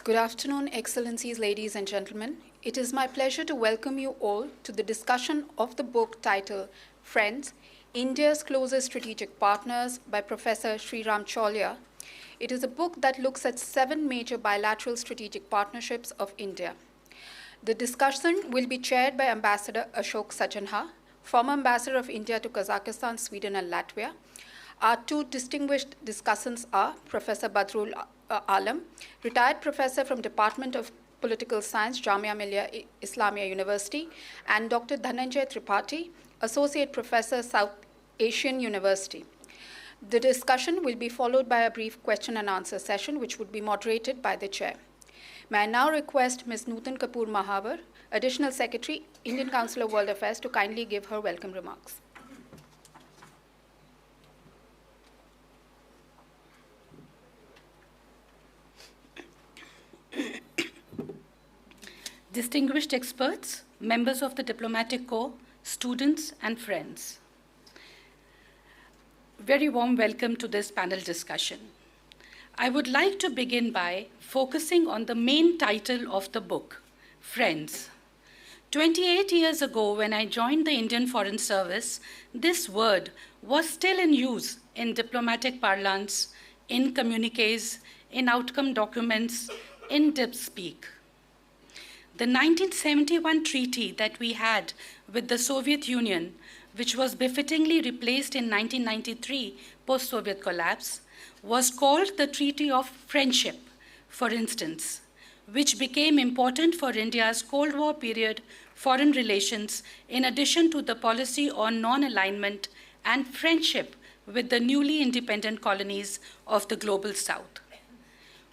Good afternoon, Excellencies, ladies and gentlemen. It is my pleasure to welcome you all to the discussion of the book titled Friends, India's Closest Strategic Partners by Professor Sreeram Chaulia. It is a book that looks at 7 major bilateral strategic partnerships of India. The discussion will be chaired by Ambassador Ashok Sajjanhar, former Ambassador of India to Kazakhstan, Sweden, and Latvia. Our 2 distinguished discussants are Professor Badrul Alam, retired professor from Department of Political Science, Jamia Millia, Islamia University, and Dr. Dhananjay Tripathi, Associate Professor, South Asian University. The discussion will be followed by a brief question and answer session, which would be moderated by the chair. May I now request Ms. Nutan Kapoor Mahavar, Additional Secretary, Indian Council of World Affairs, to kindly give her welcome remarks. Distinguished experts, members of the Diplomatic Corps, students and friends. Very warm welcome to this panel discussion. I would like to begin by focusing on the main title of the book, Friends. 28 years ago, when I joined the Indian Foreign Service, this word was still in use in diplomatic parlance, in communiques, in outcome documents, in dip speak. The 1971 treaty that we had with the Soviet Union, which was befittingly replaced in 1993 post-Soviet collapse, was called the Treaty of Friendship, for instance, which became important for India's Cold War period foreign relations, in addition to the policy on non-alignment and friendship with the newly independent colonies of the Global South.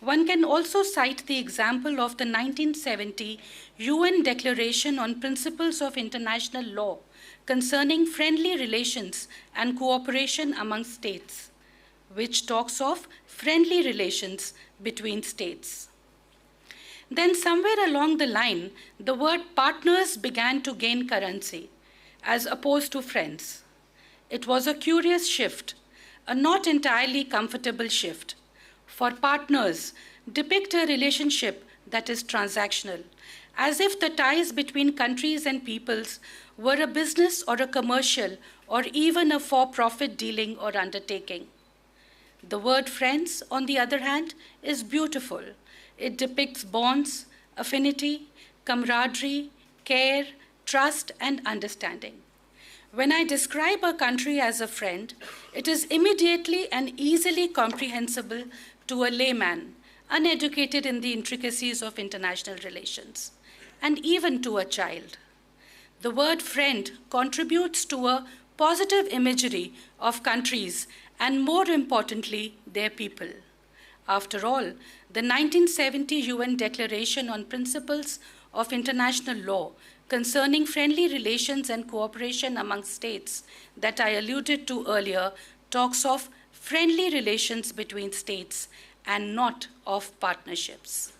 One can also cite the example of the 1970 UN Declaration on Principles of International Law concerning friendly relations and cooperation among states, which talks of friendly relations between states. Then somewhere along the line, the word partners began to gain currency, as opposed to friends. It was a curious shift, a not entirely comfortable shift. For partners depict a relationship that is transactional, as if the ties between countries and peoples were a business or a commercial or even a for-profit dealing or undertaking. The word friends, on the other hand, is beautiful. It depicts bonds, affinity, camaraderie, care, trust, and understanding. When I describe a country as a friend, it is immediately and easily comprehensible to a layman, uneducated in the intricacies of international relations, and even to a child. The word friend contributes to a positive imagery of countries and, more importantly, their people. After all, the 1970 UN Declaration on Principles of International Law concerning friendly relations and cooperation among states that I alluded to earlier talks of friendly relations between states and not of partnerships.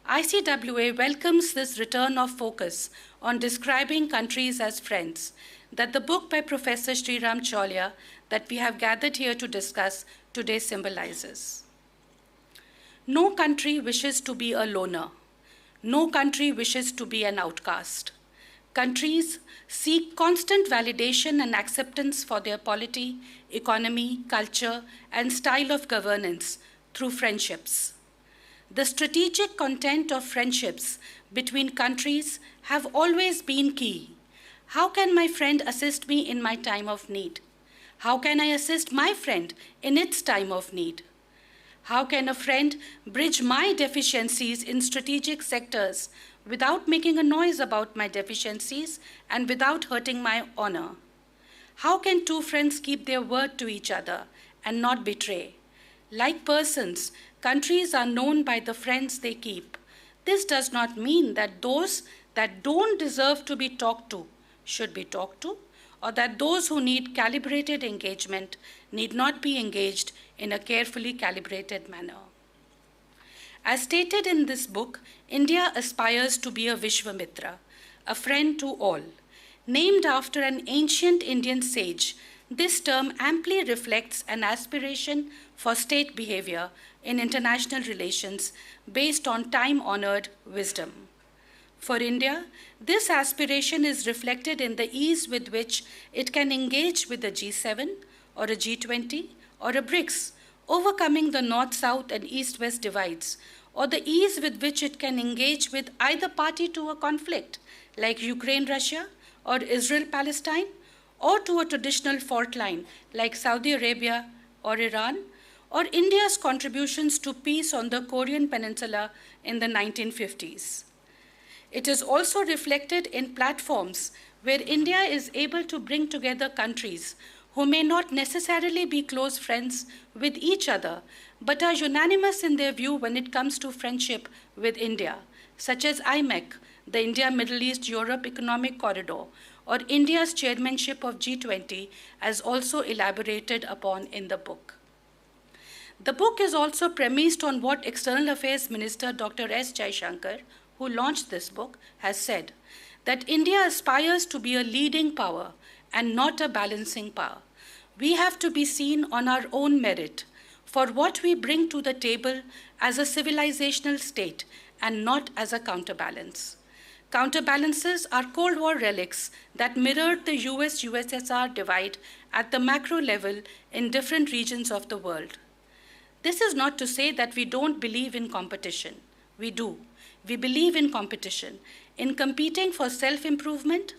ICWA welcomes this return of focus on describing countries as friends that the book by Professor Sreeram Chaulia that we have gathered here to discuss today symbolizes. No country wishes to be a loner. No country wishes to be an outcast. Countries seek constant validation and acceptance for their polity, economy, culture, and style of governance through friendships. The strategic content of friendships between countries have always been key. How can my friend assist me in my time of need? How can I assist my friend in its time of need? How can a friend bridge my deficiencies in strategic sectors without making a noise about my deficiencies and without hurting my honor? How can 2 friends keep their word to each other and not betray? Like persons, countries are known by the friends they keep. This does not mean that those that don't deserve to be talked to should be talked to, or that those who need calibrated engagement need not be engaged in a carefully calibrated manner. As stated in this book, India aspires to be a Vishwamitra, a friend to all, named after an ancient Indian sage This term amply reflects an aspiration for state behavior in international relations based on time-honored wisdom. For India, this aspiration is reflected in the ease with which it can engage with a G7 or a G20 or a BRICS, overcoming the North-South and East-West divides, or the ease with which it can engage with either party to a conflict, like Ukraine-Russia or Israel-Palestine, or to a traditional fault line, like Saudi Arabia or Iran, or India's contributions to peace on the Korean Peninsula in the 1950s. It is also reflected in platforms where India is able to bring together countries who may not necessarily be close friends with each other, but are unanimous in their view when it comes to friendship with India, such as IMEC, the India Middle East Europe Economic Corridor, or India's chairmanship of G20, as also elaborated upon in the book. The book is also premised on what External Affairs Minister Dr. S. Jaishankar, who launched this book, has said, that India aspires to be a leading power and not a balancing power. We have to be seen on our own merit for what we bring to the table as a civilizational state and not as a counterbalance. Counterbalances are Cold War relics that mirrored the US-USSR divide at the macro level in different regions of the world. This is not to say that we don't believe in competition. We do. We believe in competition, in competing for self-improvement,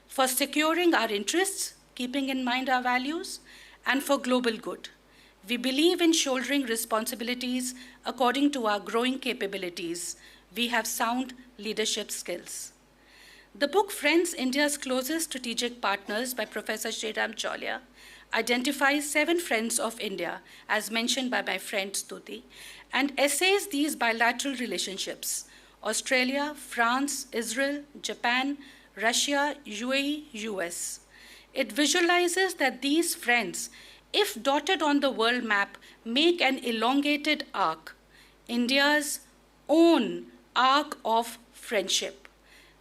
for securing our interests, keeping in mind our values, and for global good. We believe in shouldering responsibilities according to our growing capabilities. We have sound leadership skills. The book Friends, India's Closest Strategic Partners by Professor Sreeram Chaulia identifies 7 friends of India, as mentioned by my friend Stuti, and essays these bilateral relationships: Australia, France, Israel, Japan, Russia, UAE, US. It visualizes that these friends, if dotted on the world map, make an elongated arc, India's own arc of friendship,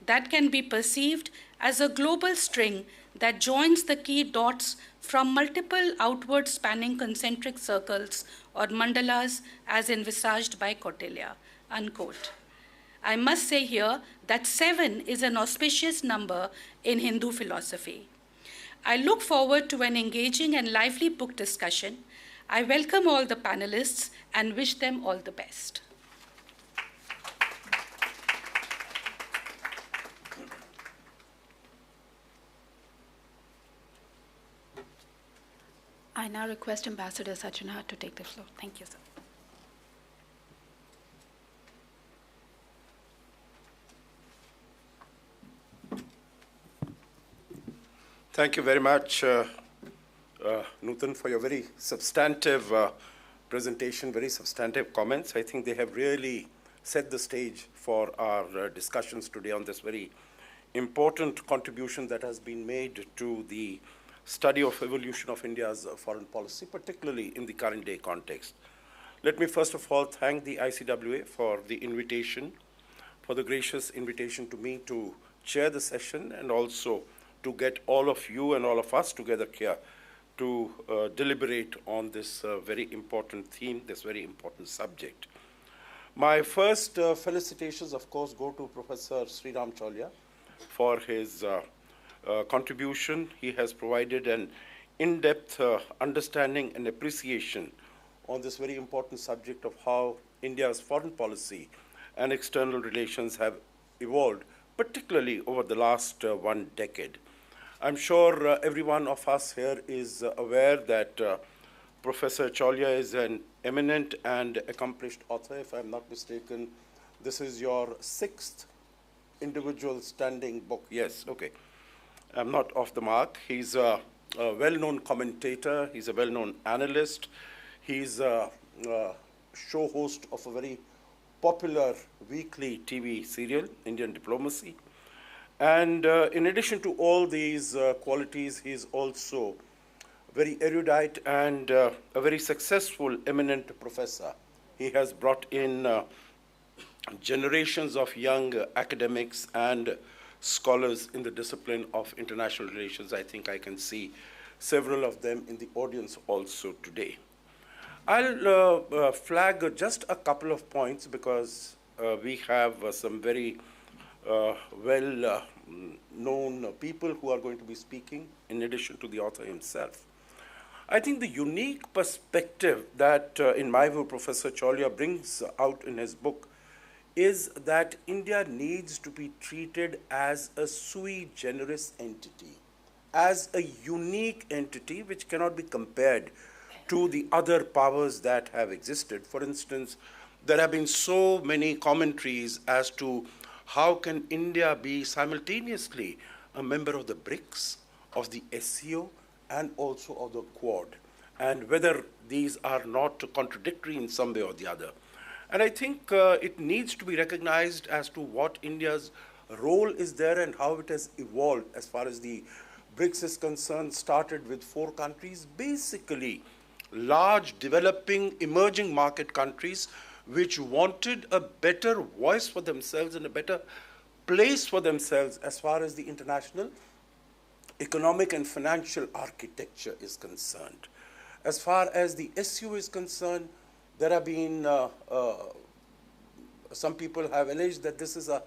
that can be perceived as a global string that joins the key dots from multiple outward spanning concentric circles or mandalas as envisaged by Kautilya, unquote. I must say here that 7 is an auspicious number in Hindu philosophy. I look forward to an engaging and lively book discussion. I welcome all the panelists and wish them all the best. I now request Ambassador Sajjanhar to take the floor. Thank you, sir. Thank you very much, Nutan, for your very substantive presentation, very substantive comments. I think they have really set the stage for our discussions today on this very important contribution that has been made to the study of evolution of India's foreign policy, particularly in the current day context. Let me first of all thank the ICWA for the invitation, for the gracious invitation to me to chair the session, and also to get all of you and all of us together here to deliberate on this very important theme, this very important subject. My first felicitations, of course, go to Professor Sreeram Chaulia for his contribution. He has provided an in-depth understanding and appreciation on this very important subject of how India's foreign policy and external relations have evolved, particularly over the last 1 decade. I'm sure every one of us here is aware that Professor Chaulia is an eminent and accomplished author. If I'm not mistaken, this is your 6th individual standing book. Yes, okay. I'm not off the mark. He's a well-known commentator. He's a well-known analyst. He's a show host of a very popular weekly TV serial, Indian Diplomacy. And in addition to all these qualities, he's also very erudite and a very successful, eminent professor. He has brought in generations of young academics and scholars in the discipline of international relations. I think I can see several of them in the audience also today. I'll flag just a couple of points because we have some very well-known people who are going to be speaking in addition to the author himself. I think the unique perspective that, in my view, Professor Chaulia brings out in his book is that India needs to be treated as a sui generis entity, as a unique entity which cannot be compared to the other powers that have existed. For instance, there have been so many commentaries as to how can India be simultaneously a member of the BRICS, of the SCO, and also of the Quad, and whether these are not contradictory in some way or the other. And I think it needs to be recognized as to what India's role is there and how it has evolved as far as the BRICS is concerned. Started with 4 countries, basically large, developing, emerging market countries which wanted a better voice for themselves and a better place for themselves as far as the international economic and financial architecture is concerned. As far as the SU is concerned, there have been, some people have alleged that this is a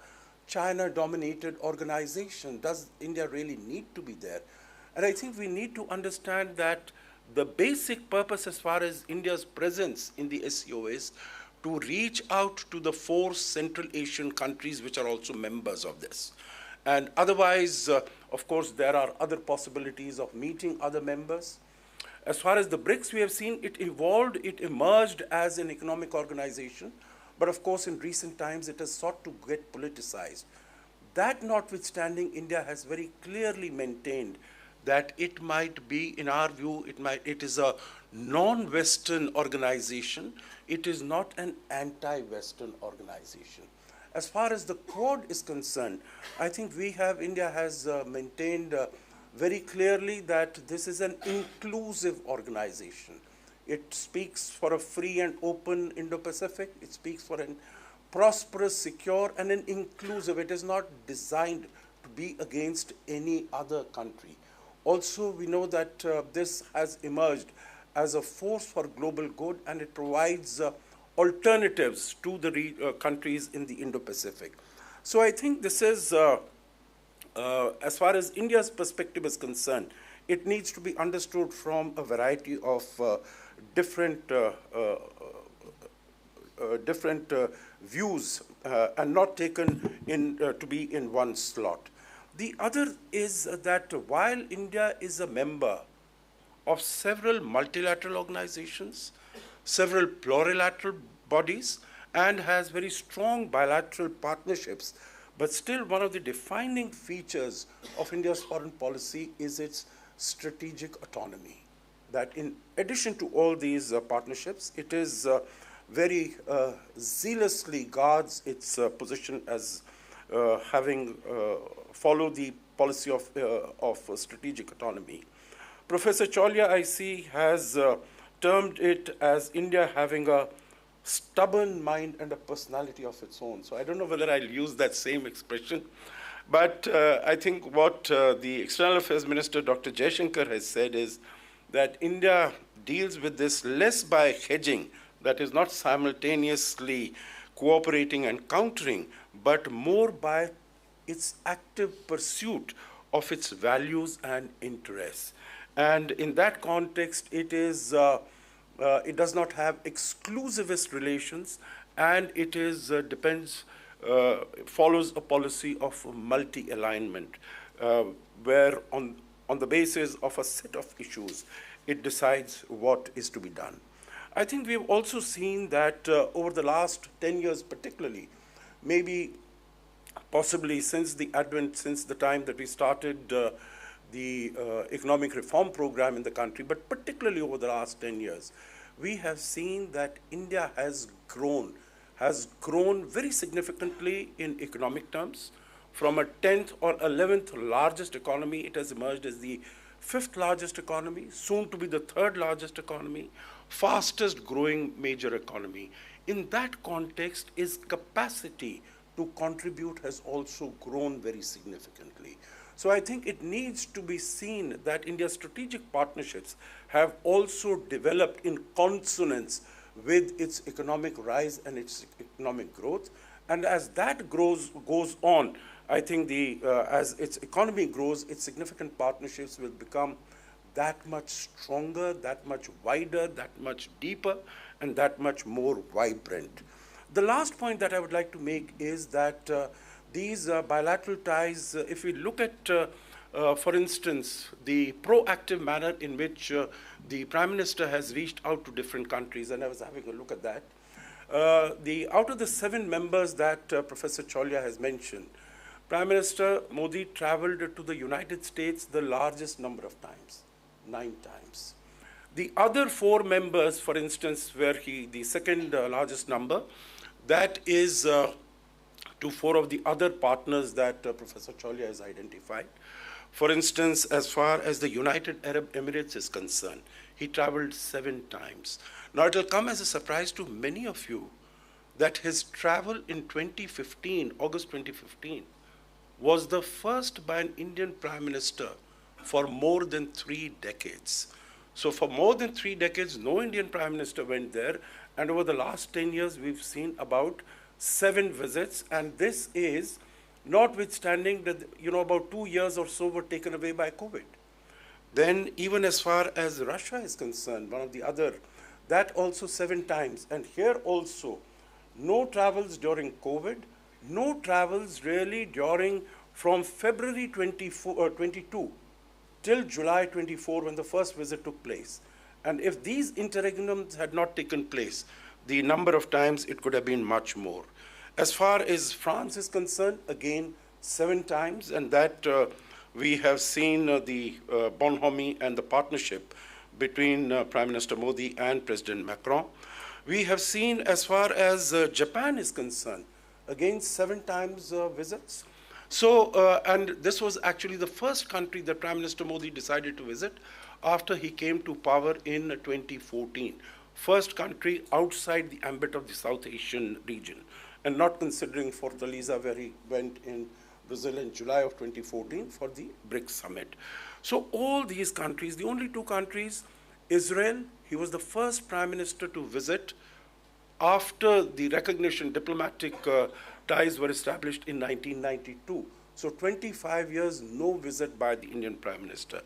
China-dominated organization. Does India really need to be there? And I think we need to understand that the basic purpose as far as India's presence in the SCO is to reach out to the 4 Central Asian countries which are also members of this. And otherwise, of course, there are other possibilities of meeting other members. As far as the BRICS, we have seen it evolved, it emerged as an economic organization, but of course, in recent times, it has sought to get politicized. That notwithstanding, India has very clearly maintained that it might be, in our view, it is a non-Western organization. It is not an anti-Western organization. As far as the Quad is concerned, I think India has maintained very clearly that this is an inclusive organization. It speaks for a free and open Indo-Pacific. It speaks for a prosperous, secure, and an inclusive. It is not designed to be against any other country. Also, we know that this has emerged as a force for global good, and it provides alternatives to the countries in the Indo-Pacific. So I think this is, as far as India's perspective is concerned, it needs to be understood from a variety of different views and not taken in, to be in one slot. The other is that while India is a member of several multilateral organizations, several plurilateral bodies, and has very strong bilateral partnerships, but still one of the defining features of India's foreign policy is its strategic autonomy. That in addition to all these partnerships, it is very zealously guards its position as having followed the policy of strategic autonomy. Professor Chaulia, I see, has termed it as India having a stubborn mind and a personality of its own. So I don't know whether I'll use that same expression, but I think what the External Affairs Minister, Dr. Jaishankar, has said is that India deals with this less by hedging, that is not simultaneously cooperating and countering, but more by its active pursuit of its values and interests. And in that context, it is, it does not have exclusivist relations, and it is follows a policy of multi-alignment, where on the basis of a set of issues, it decides what is to be done. I think we've also seen that over the last 10 years particularly, maybe possibly since the time that we started the economic reform program in the country, but particularly over the last 10 years, we have seen that India has grown very significantly in economic terms. From a 10th or 11th largest economy, it has emerged as the 5th largest economy, soon to be the 3rd largest economy, fastest growing major economy. In that context, its capacity to contribute has also grown very significantly. So I think it needs to be seen that India's strategic partnerships have also developed in consonance with its economic rise and its economic growth. And as that goes on, I think as its economy grows, its significant partnerships will become that much stronger, that much wider, that much deeper, and that much more vibrant. The last point that I would like to make is that these bilateral ties, if we look at, for instance, the proactive manner in which the Prime Minister has reached out to different countries, and I was having a look at that, out of the 7 members that Professor Chaulia has mentioned, Prime Minister Modi traveled to the United States the largest number of times, 9 times. The other 4 members, for instance, were the second largest number, that is to 4 of the other partners that Professor Chaulia has identified. For instance, as far as the United Arab Emirates is concerned, he traveled 7 times. Now, it will come as a surprise to many of you that his travel in 2015, August 2015, was the first by an Indian Prime Minister for more than 3 decades. So for more than 3 decades, no Indian Prime Minister went there, and over the last 10 years, we've seen about 7 visits, and this is notwithstanding that, about 2 years or so were taken away by COVID. Then even as far as Russia is concerned, one of the other, that also 7 times. And here also, no travels during COVID, no travels really from February 22 till July 24 when the first visit took place. And if these interregnums had not taken place, the number of times it could have been much more. As far as France is concerned, again, 7 times, and that we have seen the bonhomie and the partnership between Prime Minister Modi and President Macron. We have seen, as far as Japan is concerned, again, 7 times visits. So, and this was actually the first country that Prime Minister Modi decided to visit after he came to power in 2014. First country outside the ambit of the South Asian region, and not considering Fortaleza, where he went in Brazil in July of 2014 for the BRICS summit. So all these countries, the only 2 countries, Israel, he was the first Prime Minister to visit after the recognition, diplomatic ties were established in 1992. So 25 years, no visit by the Indian Prime Minister.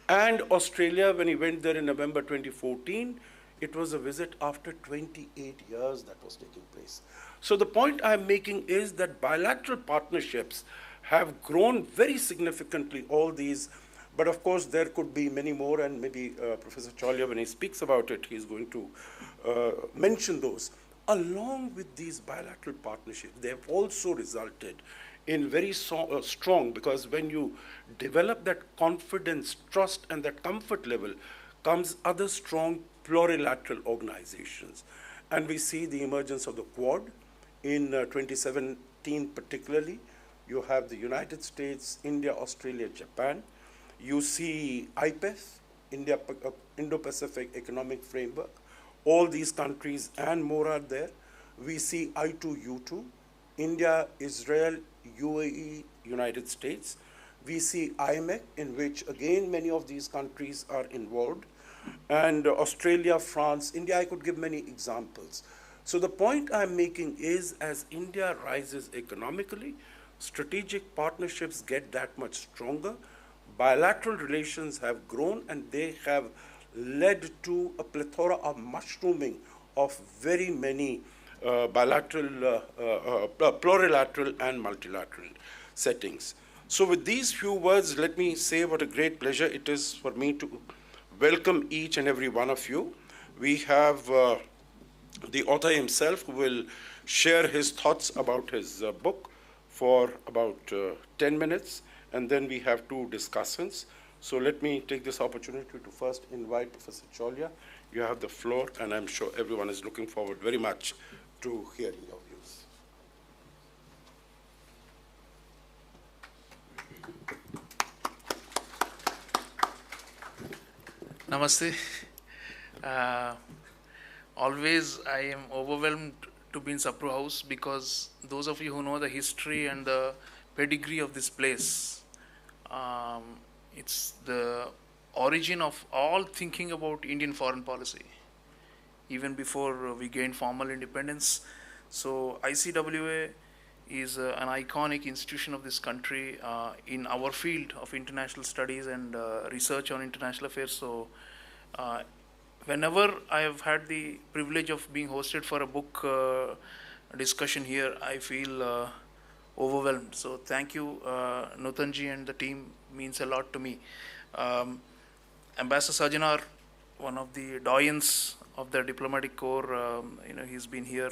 And Australia, when he went there in November 2014, it was a visit after 28 years that was taking place. So the point I'm making is that bilateral partnerships have grown very significantly, all these, but of course there could be many more, and maybe Professor Chaulia, when he speaks about it, he's going to mention those. Along with these bilateral partnerships, they have also resulted in very strong, because when you develop that confidence, trust, and that comfort level, comes other strong plurilateral organizations. And we see the emergence of the Quad in 2017 particularly. You have the United States, India, Australia, Japan. You see IPEF, Indo-Pacific Economic Framework. All these countries and more are there. We see I2U2, India, Israel, UAE, United States. We see IMEC, in which again many of these countries are involved. And Australia, France, India, I could give many examples. So the point I'm making is, as India rises economically, strategic partnerships get that much stronger. Bilateral relations have grown, and they have led to a plethora of mushrooming of very many bilateral, plurilateral and multilateral settings. So with these few words, let me say what a great pleasure it is for me to welcome each and every one of you. We have the author himself who will share his thoughts about his book for about 10 minutes, and then we have 2 discussants. So let me take this opportunity to first invite Professor Chaulia. You have the floor, and I'm sure everyone is looking forward very much to hearing your views. Namaste. Always I am overwhelmed to be in Sapru House, because those of you who know the history and the pedigree of this place It's the origin of all thinking about Indian foreign policy, even before we gained formal independence. So ICWA is an iconic institution of this country in our field of international studies and research on international affairs. So whenever I have had the privilege of being hosted for a book discussion here, I feel overwhelmed. So thank you, Nutanji and the team, means a lot to me. Ambassador Sajjanhar, one of the doyens of the diplomatic corps, he's been here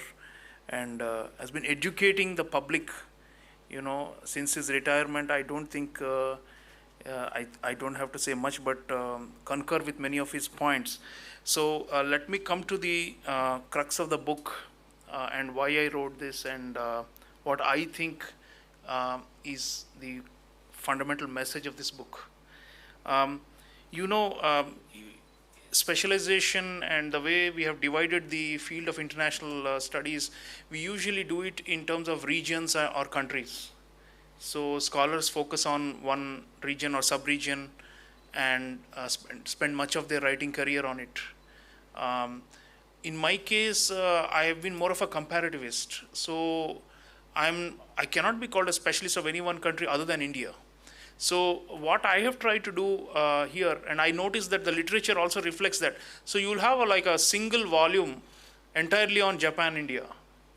and has been educating the public, since his retirement. I don't think I don't have to say much, but concur with many of his points. So let me come to the crux of the book and why I wrote this and what I think is the fundamental message of this book. Specialization and the way we have divided the field of international studies, we usually do it in terms of regions or countries. So scholars focus on one region or sub-region and spend much of their writing career on it. In my case, I have been more of a comparativist. So I cannot be called a specialist of any one country other than India. So what I have tried to do here, and I noticed that the literature also reflects that. So you'll have like a single volume entirely on Japan, India,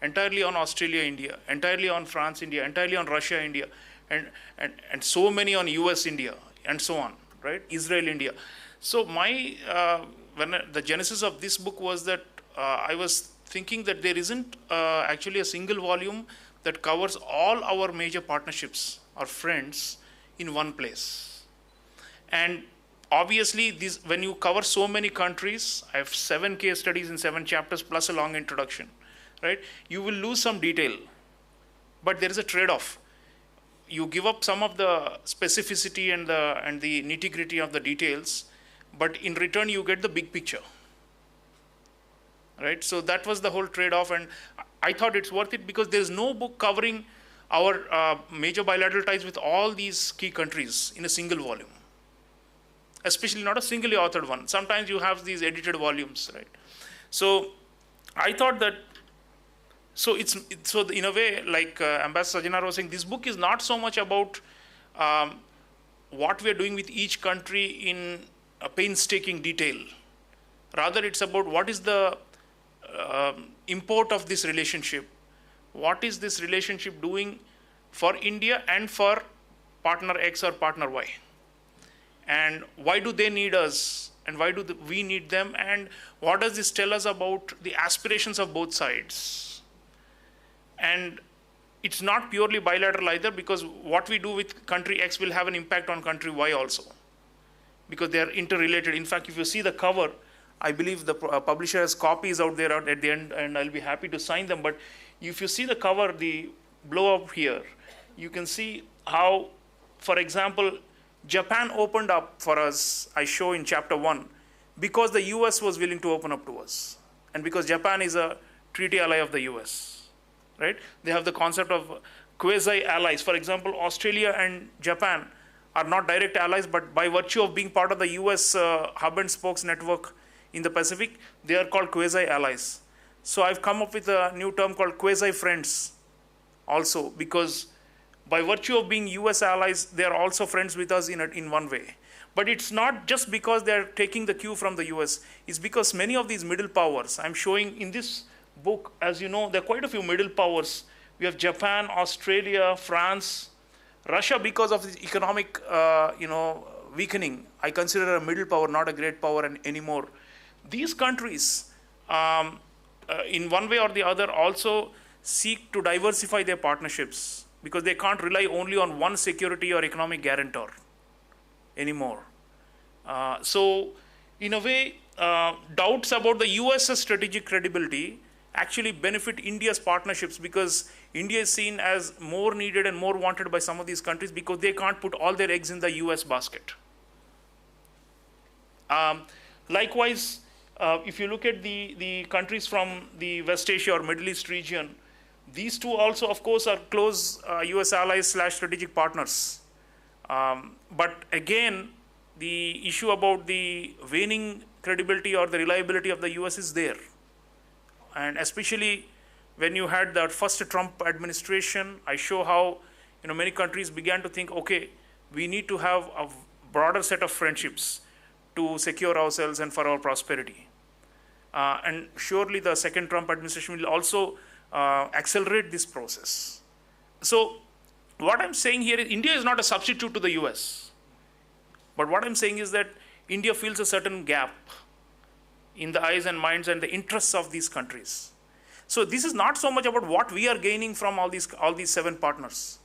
entirely on Australia, India, entirely on France, India, entirely on Russia, India, and so many on US, India, and so on, right? Israel, India. So the genesis of this book was that I was thinking that there isn't actually a single volume that covers all our major partnerships or friends in one place. And obviously, when you cover so many countries, I have 7 case studies in 7 chapters plus a long introduction, right? You will lose some detail, but there is a trade-off. You give up some of the specificity and the nitty-gritty of the details, but in return you get the big picture, right? So that was the whole trade-off, and I thought it's worth it because there's no book covering our major bilateral ties with all these key countries in a single volume, especially not a singly authored one. Sometimes you have these edited volumes, right? So I thought that, so in a way, like Ambassador Sajjanhar was saying, this book is not so much about what we are doing with each country in a painstaking detail. Rather, it's about what is the import of this relationship. What is this relationship doing for India and for partner X or partner Y? And why do they need us? And why do we need them? And what does this tell us about the aspirations of both sides? And it's not purely bilateral either, because what we do with country X will have an impact on country Y also, because they are interrelated. In fact, if you see the cover, I believe the publisher has copies out there at the end, and I'll be happy to sign them. But if you see the cover, the blow up here, you can see how, for example, Japan opened up for us, I show in chapter 1, because the US was willing to open up to us. And because Japan is a treaty ally of the US, right? They have the concept of quasi-allies. For example, Australia and Japan are not direct allies, but by virtue of being part of the US hub and spokes network in the Pacific, they are called quasi-allies. So I've come up with a new term called quasi-friends also, because by virtue of being US allies, they are also friends with us in one way. But it's not just because they're taking the cue from the US. It's because many of these middle powers, I'm showing in this book, as you know, there are quite a few middle powers. We have Japan, Australia, France, Russia, because of the economic weakening. I consider a middle power, not a great power anymore. These countries, in one way or the other, also seek to diversify their partnerships, because they can't rely only on one security or economic guarantor anymore. So in a way, doubts about the US's strategic credibility actually benefit India's partnerships, because India is seen as more needed and more wanted by some of these countries because they can't put all their eggs in the US basket. Likewise, if you look at the countries from the West Asia or Middle East region, these two also, of course, are close US allies / strategic partners. But again, the issue about the waning credibility or the reliability of the US is there. And especially when you had that first Trump administration, I show how many countries began to think, okay, we need to have a broader set of friendships to secure ourselves and for our prosperity. And surely the second Trump administration will also accelerate this process. So what I'm saying here is India is not a substitute to the US. But what I'm saying is that India fills a certain gap in the eyes and minds and the interests of these countries. So this is not so much about what we are gaining from all these 7 partners.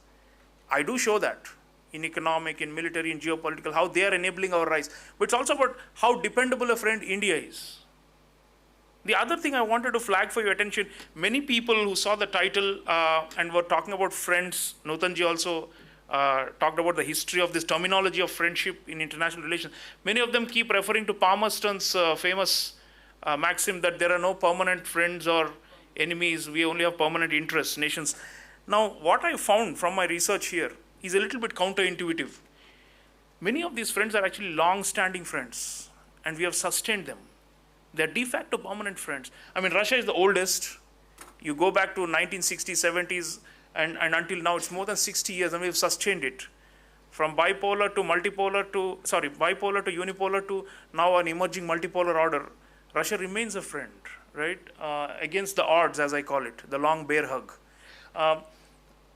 I do show that in economic, in military, in geopolitical, how they are enabling our rise. But it's also about how dependable a friend India is. The other thing I wanted to flag for your attention, many people who saw the title and were talking about friends, Nutanji also talked about the history of this terminology of friendship in international relations. Many of them keep referring to Palmerston's famous maxim that there are no permanent friends or enemies, we only have permanent interests, nations. Now, what I found from my research here is a little bit counterintuitive. Many of these friends are actually long-standing friends, and we have sustained them. They're de facto permanent friends. I mean, Russia is the oldest. You go back to 1960s, 70s, and until now, it's more than 60 years, and we've sustained it. From bipolar to multipolar to, bipolar to unipolar to now an emerging multipolar order. Russia remains a friend, right? Against the odds, as I call it, the long bear hug.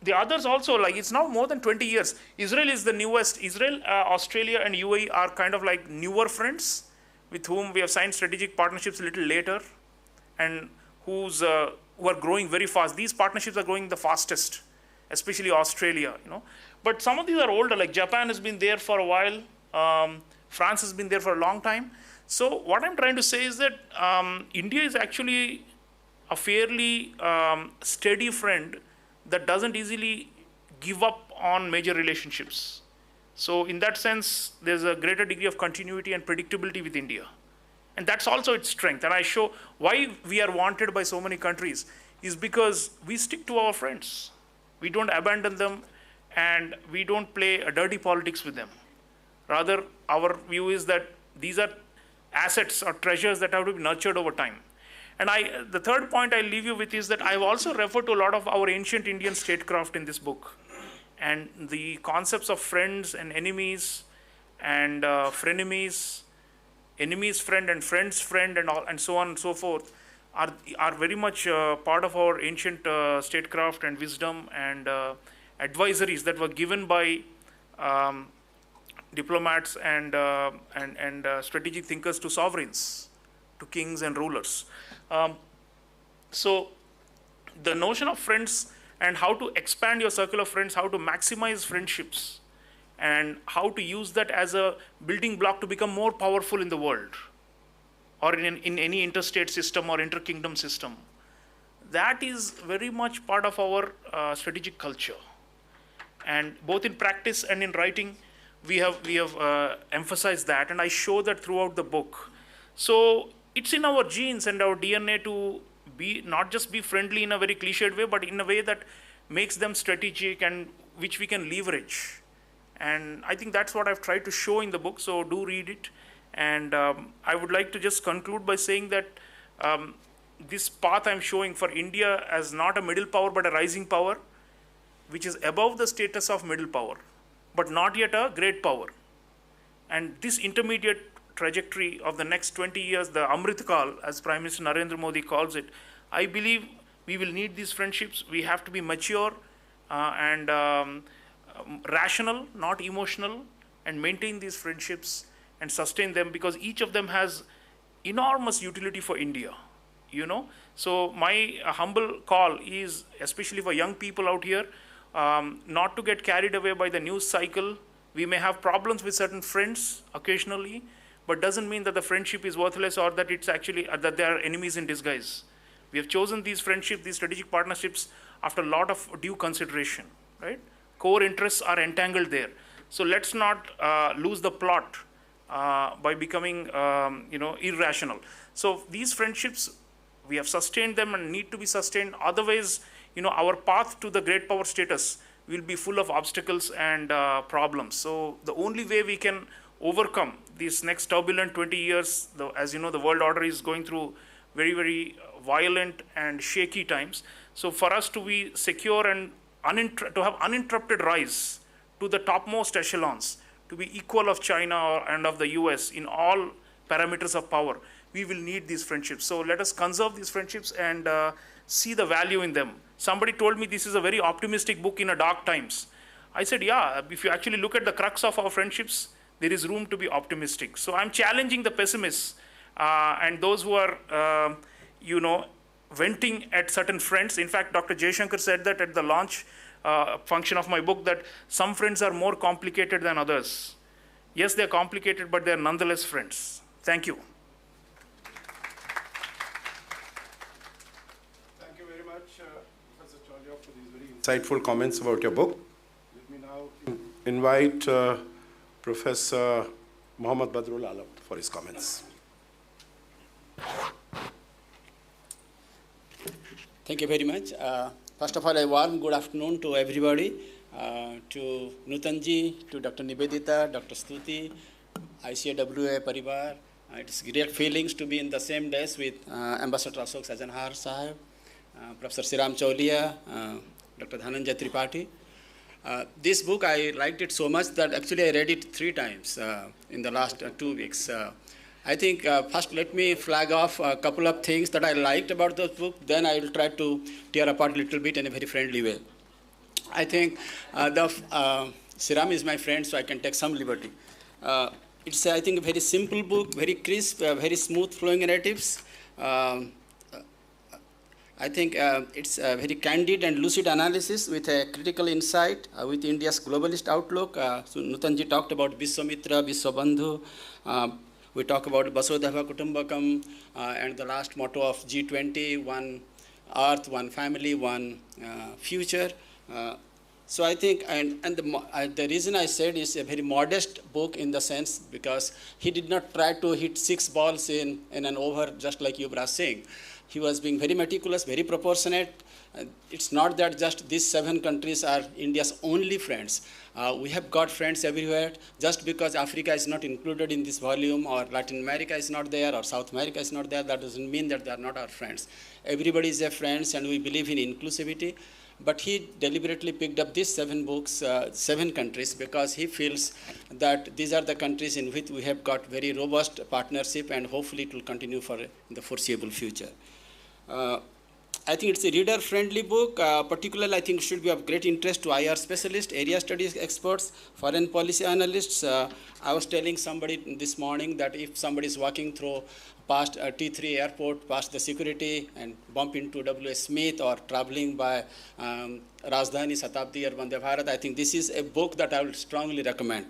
The others also, like it's now more than 20 years. Israel is the newest. Israel, Australia, and UAE are kind of like newer friends with whom we have signed strategic partnerships a little later, and who are growing very fast. These partnerships are growing the fastest, especially Australia. But some of these are older. Like Japan has been there for a while. France has been there for a long time. So what I'm trying to say is that India is actually a fairly steady friend that doesn't easily give up on major relationships. So in that sense, there's a greater degree of continuity and predictability with India. And that's also its strength. And I show why we are wanted by so many countries is because we stick to our friends. We don't abandon them, and we don't play a dirty politics with them. Rather, our view is that these are assets or treasures that have to be nurtured over time. And the third point I leave you with is that I've also referred to a lot of our ancient Indian statecraft in this book. And the concepts of friends and enemies and frenemies, enemies friend and friends friend and all, and so on and so forth are very much part of our ancient statecraft and wisdom and advisories that were given by diplomats and strategic thinkers to sovereigns, to kings and rulers. So the notion of friends and how to expand your circle of friends, how to maximize friendships, and how to use that as a building block to become more powerful in the world or in any interstate system or inter-kingdom system. That is very much part of our strategic culture. And both in practice and in writing, we have emphasized that, and I show that throughout the book. So it's in our genes and our DNA to be not just be friendly in a very cliched way, but in a way that makes them strategic and which we can leverage. And I think that's what I've tried to show in the book, so do read it. And I would like to just conclude by saying that this path I'm showing for India as not a middle power, but a rising power, which is above the status of middle power, but not yet a great power. And this intermediate trajectory of the next 20 years, the Amrit Kal, as Prime Minister Narendra Modi calls it, I believe we will need these friendships. We have to be mature and rational, not emotional, and maintain these friendships and sustain them, because each of them has enormous utility for India. So my humble call is, especially for young people out here, not to get carried away by the news cycle. We may have problems with certain friends occasionally, but doesn't mean that the friendship is worthless or that it's actually that they are enemies in disguise. We have chosen these friendships, these strategic partnerships after a lot of due consideration, right? Core interests are entangled there. So let's not lose the plot by becoming, irrational. So these friendships, we have sustained them and need to be sustained. Otherwise, our path to the great power status we'll be full of obstacles and problems. So the only way we can overcome these next turbulent 20 years, as you know, the world order is going through very, very violent and shaky times. So for us to be secure and to have uninterrupted rise to the topmost echelons, to be equal of China and of the US in all parameters of power, we will need these friendships. So let us conserve these friendships and see the value in them. Somebody told me this is a very optimistic book in a dark times. I said, yeah, if you actually look at the crux of our friendships, there is room to be optimistic. So I'm challenging the pessimists and those who are, venting at certain friends. In fact, Dr. Jaishankar said that at the launch function of my book, that some friends are more complicated than others. Yes, they're complicated, but they're nonetheless friends. Thank you. Thank you very much, Professor Chaulia, for these very insightful comments about your book. Let me now invite Professor Mohammed Badrul for his comments. Thank you very much. First of all, a warm good afternoon to everybody, to Nutanji, to Dr. Nivedita, Dr. Stuti, ICAWA Parivar. It's great feelings to be in the same desk with Ambassador Ashok Sajjanhar Sahib, Professor Sreeram Chaulia, Dr. Dhananjay Tripathi. This book, I liked it so much that actually I read it 3 times in the last 2 weeks. I think first let me flag off a couple of things that I liked about the book, then I will try to tear apart a little bit in a very friendly way. I think Sreeram is my friend, so I can take some liberty. It's, I think, a very simple book, very crisp, very smooth flowing narratives. I think it's a very candid and lucid analysis with a critical insight with India's globalist outlook. So Nutanji talked about Vishwamitra, Vishwabandhu. We talk about Vasudhaiva Kutumbakam and the last motto of G20, one earth, one family, one future. So I think, and the reason I said is a very modest book in the sense because he did not try to hit 6 balls in an over just like Yuvraj Singh. He was being very meticulous, very proportionate. It's not that just these 7 countries are India's only friends. We have got friends everywhere. Just because Africa is not included in this volume or Latin America is not there or South America is not there, that doesn't mean that they are not our friends. Everybody is a friend and we believe in inclusivity. But he deliberately picked up these 7 books, 7 countries, because he feels that these are the countries in which we have got very robust partnership and hopefully it will continue for the foreseeable future. I think it's a reader-friendly book. Particularly, I think it should be of great interest to IR specialists, area studies experts, foreign policy analysts. I was telling somebody this morning that if somebody is walking through past T3 airport, past the security, and bump into W. Smith or traveling by Rajdhani, Shatabdi, or Vande Bharat, I think this is a book that I would strongly recommend.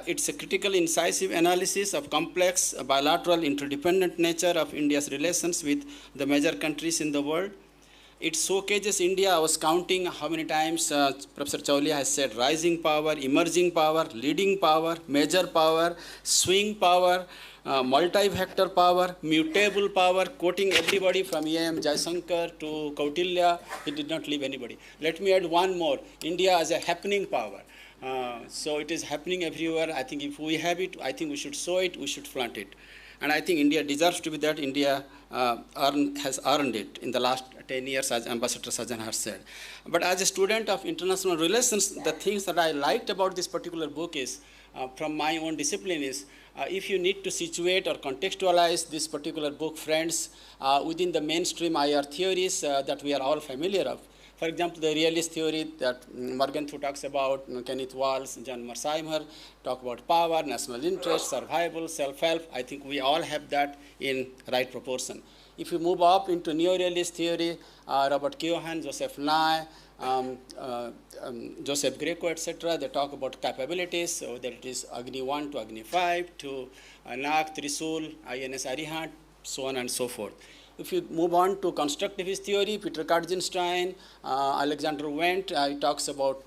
It's a critical, incisive analysis of complex, bilateral, interdependent nature of India's relations with the major countries in the world. It showcases India. I was counting how many times Professor Chaulia has said rising power, emerging power, leading power, major power, swing power, multi-vector power, mutable power, quoting everybody from E.M. Jaishankar to Kautilya. He did not leave anybody. Let me add one more. India as a happening power. So it is happening everywhere. I think if we have it, I think we should show it, we should flaunt it. And I think India deserves to be that. India has earned it in the last 10 years, as Ambassador Sajjanhar said. But as a student of international relations, the things that I liked about this particular book is, from my own discipline is, if you need to situate or contextualize this particular book, friends, within the mainstream IR theories that we are all familiar of. For example, the realist theory that Morgenthau talks about, Kenneth Walls, John Mearsheimer talk about power, national interest, survival, self-help. I think we all have that in right proportion. If you move up into neo-realist theory, Robert Keohane, Joseph Nye, Joseph Greco, etc., they talk about capabilities, so that it is Agni 1 to Agni 5 to Anak, Trisul, INS Arihant, so on and so forth. If you move on to constructivist theory, Peter Kaczynsztayn, Alexander Wendt, he talks about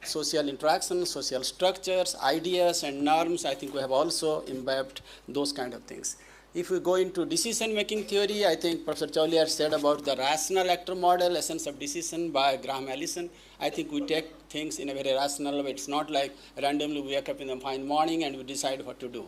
social interactions, social structures, ideas, and norms. I think we have also imbibed those kind of things. If we go into decision-making theory, I think Professor Chaulia said about the rational actor model, essence of decision by Graham Allison. I think we take things in a very rational way. It's not like randomly we wake up in the fine morning and we decide what to do.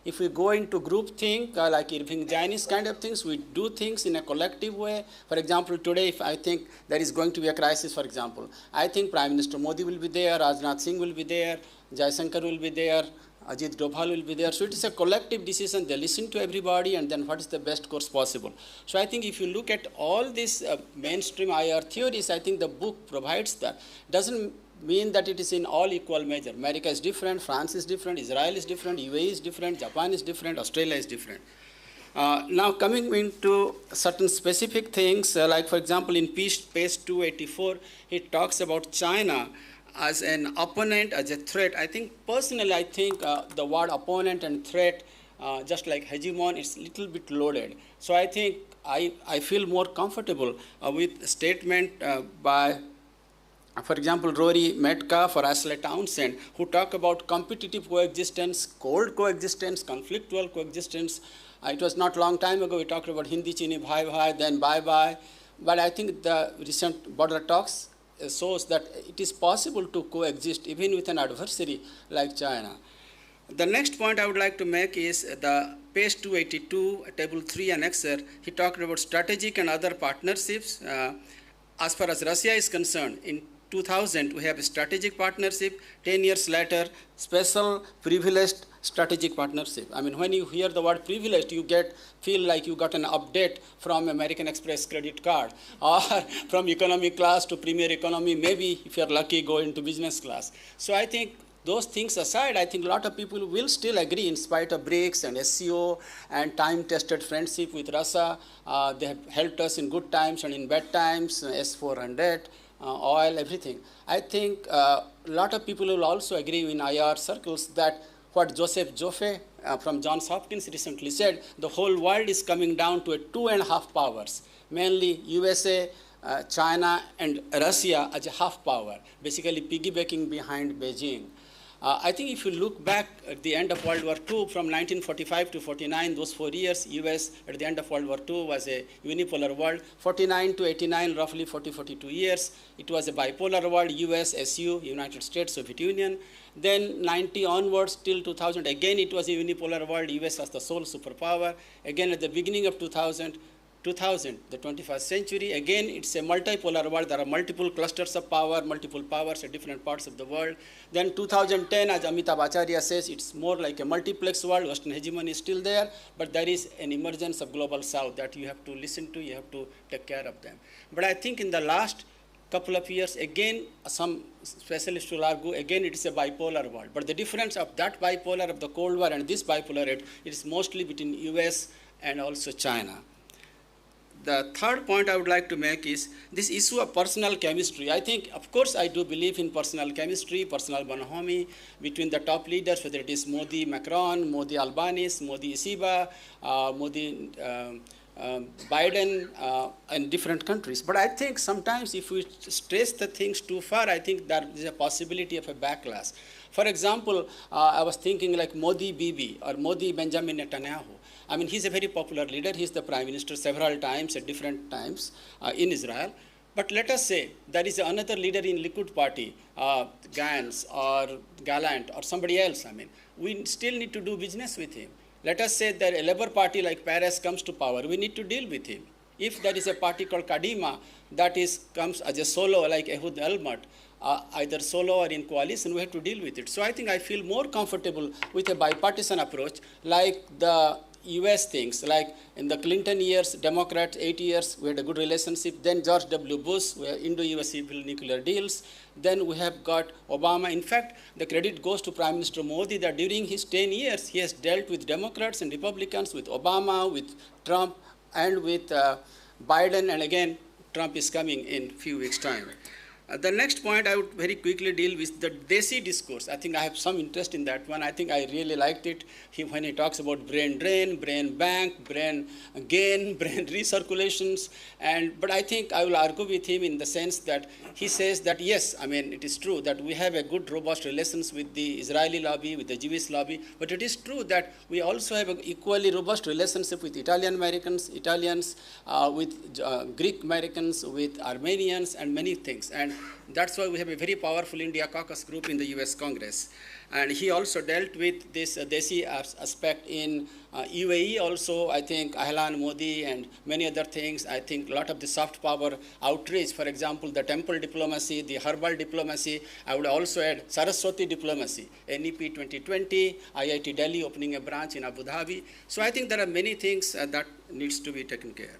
If we go into group think, like Irving Janis kind of things, we do things in a collective way. For example, today, if I think there is going to be a crisis, for example, I think Prime Minister Modi will be there, Rajnath Singh will be there, Jaishankar will be there, Ajit Doval will be there. So it is a collective decision. They listen to everybody and then what is the best course possible. So I think if you look at all these mainstream IR theories, I think the book provides that. Doesn't mean that it is in all equal measure. America is different, France is different, Israel is different, UAE is different, Japan is different, Australia is different. Now coming into certain specific things, like for example in page 284, he talks about China as an opponent, as a threat. I think personally, I think the word opponent and threat, just like hegemon, it's a little bit loaded. So I think I feel more comfortable with a statement by, for example, Rory Metcalf or Ashley Townsend, who talk about competitive coexistence, cold coexistence, conflictual coexistence. It was not long time ago we talked about Hindi Chini Bhai Bhai, then Bye Bye. But I think the recent border talks shows that it is possible to coexist even with an adversary like China. The next point I would like to make is the page 282, table 3 annexer. He talked about strategic and other partnerships. As far as Russia is concerned, in 2000, we have a strategic partnership. 10 years later, special privileged strategic partnership. I mean, when you hear the word privileged, you feel like you got an update from American Express credit card or from economy class to premier economy, maybe if you're lucky, go into business class. So I think those things aside, I think a lot of people will still agree in spite of BRICS and SCO and time-tested friendship with Russia. They have helped us in good times and in bad times, S-400. Oil, everything. I think a lot of people will also agree in IR circles that what Joseph Joffe from Johns Hopkins recently said, the whole world is coming down to 2.5 powers, mainly USA, China, and Russia as a half power, basically piggybacking behind Beijing. I think if you look back at the end of World War II, from 1945 to 49, those 4 years, US at the end of World War II was a unipolar world. 49 to 89, roughly 42 years, it was a bipolar world, US, SU, United States, Soviet Union. Then 90 onwards till 2000, again it was a unipolar world, US was the sole superpower. Again at the beginning of 2000, the 21st century, again it's a multipolar world. There are multiple clusters of power, multiple powers at different parts of the world. Then 2010, as Amitabh Acharya says, it's more like a multiplex world. Western hegemony is still there, but there is an emergence of global south that you have to listen to, you have to take care of them. But I think in the last couple of years, again, some specialists will argue, again, it is a bipolar world. But the difference of that bipolar of the Cold War and this bipolar, it is mostly between US and also China. The third point I would like to make is this issue of personal chemistry. I think, of course, I do believe in personal chemistry, personal bonhomie between the top leaders, whether it is Modi, Macron, Modi, Albanese, Modi, Isiba, Modi, Biden, in different countries. But I think sometimes if we stress the things too far, I think there is a possibility of a backlash. For example, I was thinking like Modi Bibi or Modi Benjamin Netanyahu. I mean, he's a very popular leader. He's the prime minister several times at different times in Israel. But let us say there is another leader in Likud party, Gantz or Gallant or somebody else. I mean, we still need to do business with him. Let us say that a Labour party like Paris comes to power. We need to deal with him. If there is a party called Kadima that comes as a solo like Ehud Olmert, either solo or in coalition, we have to deal with it. So I think I feel more comfortable with a bipartisan approach like the US things, like in the Clinton years, Democrats, 8 years, we had a good relationship. Then George W. Bush, Indo-US civil nuclear deals. Then we have got Obama. In fact, the credit goes to Prime Minister Modi that during his 10 years, he has dealt with Democrats and Republicans, with Obama, with Trump, and with Biden. And again, Trump is coming in a few weeks' time. The next point I would very quickly deal with the Desi discourse. I think I have some interest in that one. I think I really liked it when he talks about brain drain, brain bank, brain gain, brain recirculations. But I think I will argue with him in the sense that he says that yes, I mean, it is true that we have a good, robust relations with the Israeli lobby, with the Jewish lobby, but it is true that we also have an equally robust relationship with Italian Americans, Italians, with Greek Americans, with Armenians, and many things. And that's why we have a very powerful India caucus group in the US Congress. And he also dealt with this Desi aspect in UAE also. I think Ahlan Modi and many other things. I think a lot of the soft power outreach, for example, the temple diplomacy, the herbal diplomacy. I would also add Saraswati diplomacy, NEP 2020, IIT Delhi opening a branch in Abu Dhabi. So I think there are many things that needs to be taken care.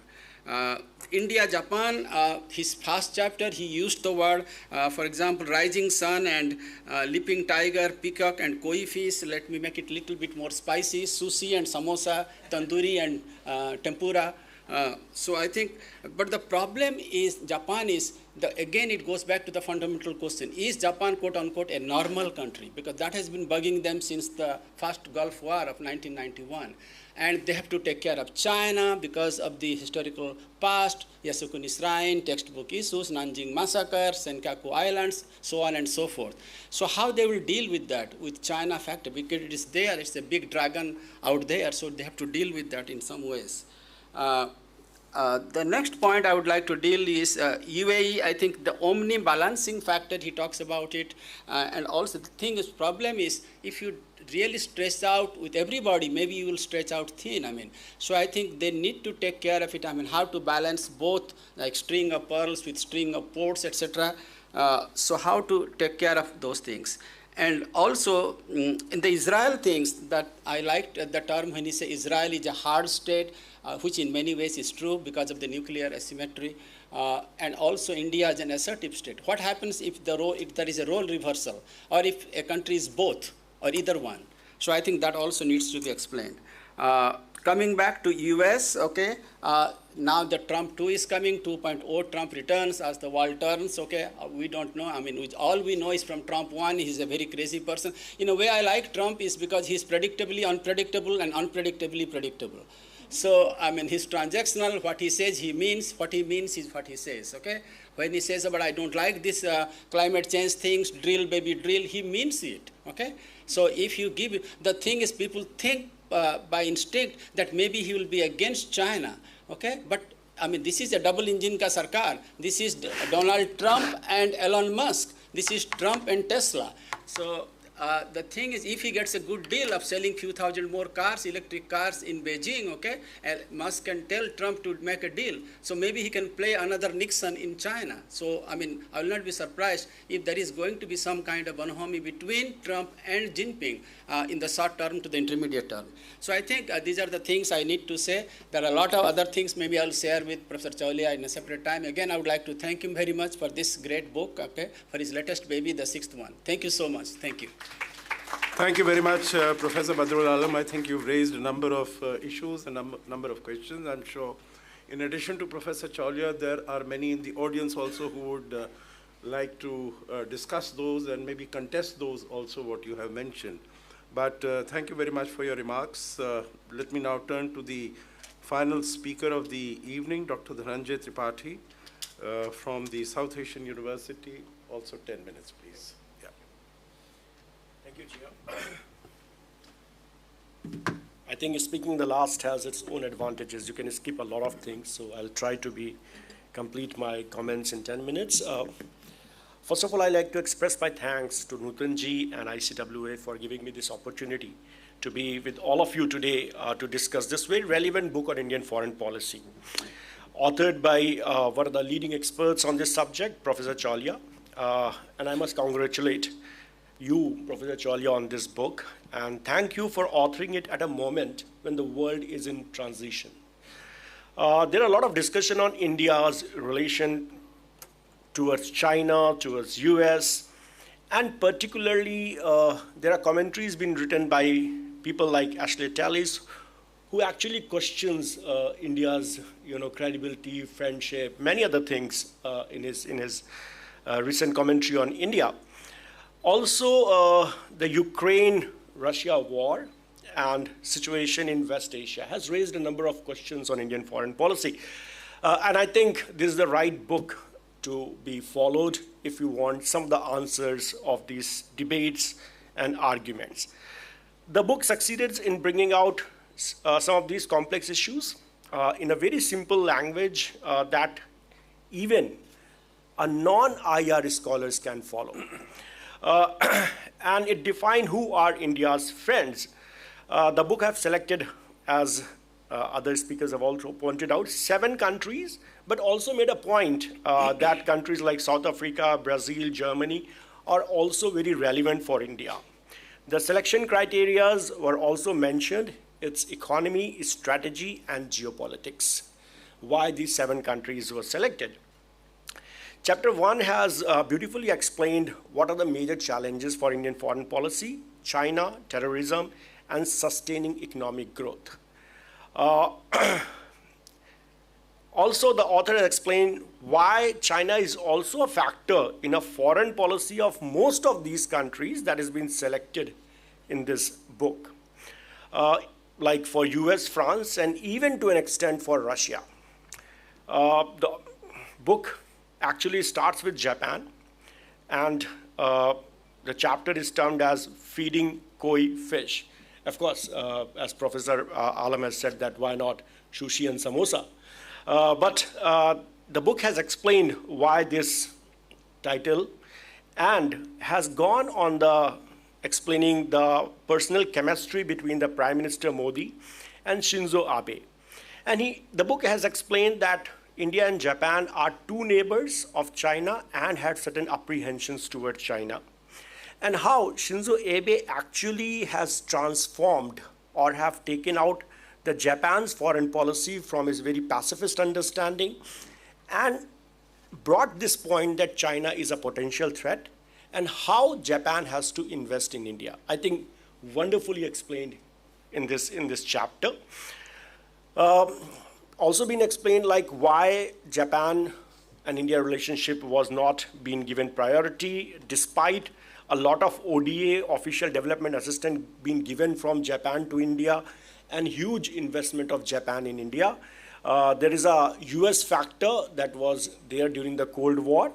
India, Japan, his first chapter, he used the word, for example, rising sun and leaping tiger, peacock and koi fish. Let me make it a little bit more spicy, sushi and samosa, tandoori and tempura. So I think, but the problem is Japan is, again it goes back to the fundamental question, is Japan quote unquote a normal country? Because that has been bugging them since the first Gulf War of 1991. And they have to take care of China because of the historical past, Yasukuni Shrine, textbook issues, Nanjing Massacre, Senkaku Islands, so on and so forth. So how they will deal with that, with China factor, because it is there, it's a big dragon out there, so they have to deal with that in some ways. The next point I would like to deal is UAE. I think the omni-balancing factor, he talks about it. And also the thing is, problem is, if you really stretch out with everybody, maybe you will stretch out thin. I mean, so I think they need to take care of it. I mean, how to balance both, like string of pearls with string of ports, etc. So how to take care of those things. And also, in the Israel things, that I liked the term when he said Israel is a hard state, which in many ways is true because of the nuclear asymmetry. And also India is an assertive state. What happens if there is a role reversal, or if a country is both, or either one? So I think that also needs to be explained. Coming back to US, okay, now the Trump 2 is coming, 2.0, Trump returns as the world turns, okay, we don't know. I mean, all we know is from Trump 1, he's a very crazy person. In a way, I like Trump is because he's predictably unpredictable and unpredictably predictable. So, I mean, he's transactional, what he says he means, what he means is what he says, okay? When he says about I don't like this climate change things, drill baby drill, he means it, okay? So if you give, the thing is people think by instinct that maybe he will be against China, okay? But I mean, this is a double engine ka sarkar. This is Donald Trump and Elon Musk. This is Trump and Tesla. So the thing is, if he gets a good deal of selling few thousand more cars, electric cars in Beijing, okay, Musk can tell Trump to make a deal. So maybe he can play another Nixon in China. So, I mean, I will not be surprised if there is going to be some kind of bonhomie between Trump and Jinping in the short term to the intermediate term. So I think these are the things I need to say. There are a lot of other things maybe I'll share with Professor Chaulia in a separate time. Again, I would like to thank him very much for this great book, okay, for his latest baby, the 6th one. Thank you so much. Thank you. Thank you very much, Professor Badrul Alam. I think you've raised a number of issues, a number of questions. I'm sure in addition to Professor Chaulia, there are many in the audience also who would like to discuss those and maybe contest those also what you have mentioned. But thank you very much for your remarks. Let me now turn to the final speaker of the evening, Dr. Dhananjay Tripathi from the South Asian University. Also 10 minutes, please. Thank you, Chair. I think speaking the last has its own advantages. You can skip a lot of things, so I'll try to complete my comments in 10 minutes. First of all, I'd like to express my thanks to Nutanji and ICWA for giving me this opportunity to be with all of you today to discuss this very relevant book on Indian foreign policy, authored by one of the leading experts on this subject, Professor Chaulia. And I must congratulate you, Professor Chaulia, on this book, and thank you for authoring it at a moment when the world is in transition. There are a lot of discussion on India's relation towards China, towards US, and particularly there are commentaries being written by people like Ashley Tallis, who actually questions India's credibility, friendship, many other things in his recent commentary on India. Also, the Ukraine-Russia war and situation in West Asia has raised a number of questions on Indian foreign policy. And I think this is the right book to be followed if you want some of the answers of these debates and arguments. The book succeeded in bringing out some of these complex issues in a very simple language that even a non-IR scholars can follow. And it defined who are India's friends. The book have selected, as other speakers have also pointed out, 7 countries, but also made a point that countries like South Africa, Brazil, Germany are also very relevant for India. The selection criteria were also mentioned. It's economy, strategy, and geopolitics. Why these 7 countries were selected. Chapter 1 has beautifully explained what are the major challenges for Indian foreign policy, China, terrorism, and sustaining economic growth. Also, the author has explained why China is also a factor in a foreign policy of most of these countries that has been selected in this book, like for US, France, and even to an extent for Russia. The book actually starts with Japan, and the chapter is termed as Feeding Koi Fish. Of course, as Professor Alam has said, that why not sushi and samosa? But the book has explained why this title and has gone on the explaining the personal chemistry between the Prime Minister Modi and Shinzo Abe. And the book has explained that India and Japan are 2 neighbors of China and had certain apprehensions towards China. And how Shinzo Abe actually has transformed or have taken out the Japan's foreign policy from his very pacifist understanding and brought this point that China is a potential threat and how Japan has to invest in India. I think wonderfully explained in this chapter. Also been explained like why Japan and India relationship was not being given priority despite a lot of ODA, official development assistance, being given from Japan to India and huge investment of Japan in India. There is a US factor that was there during the Cold War.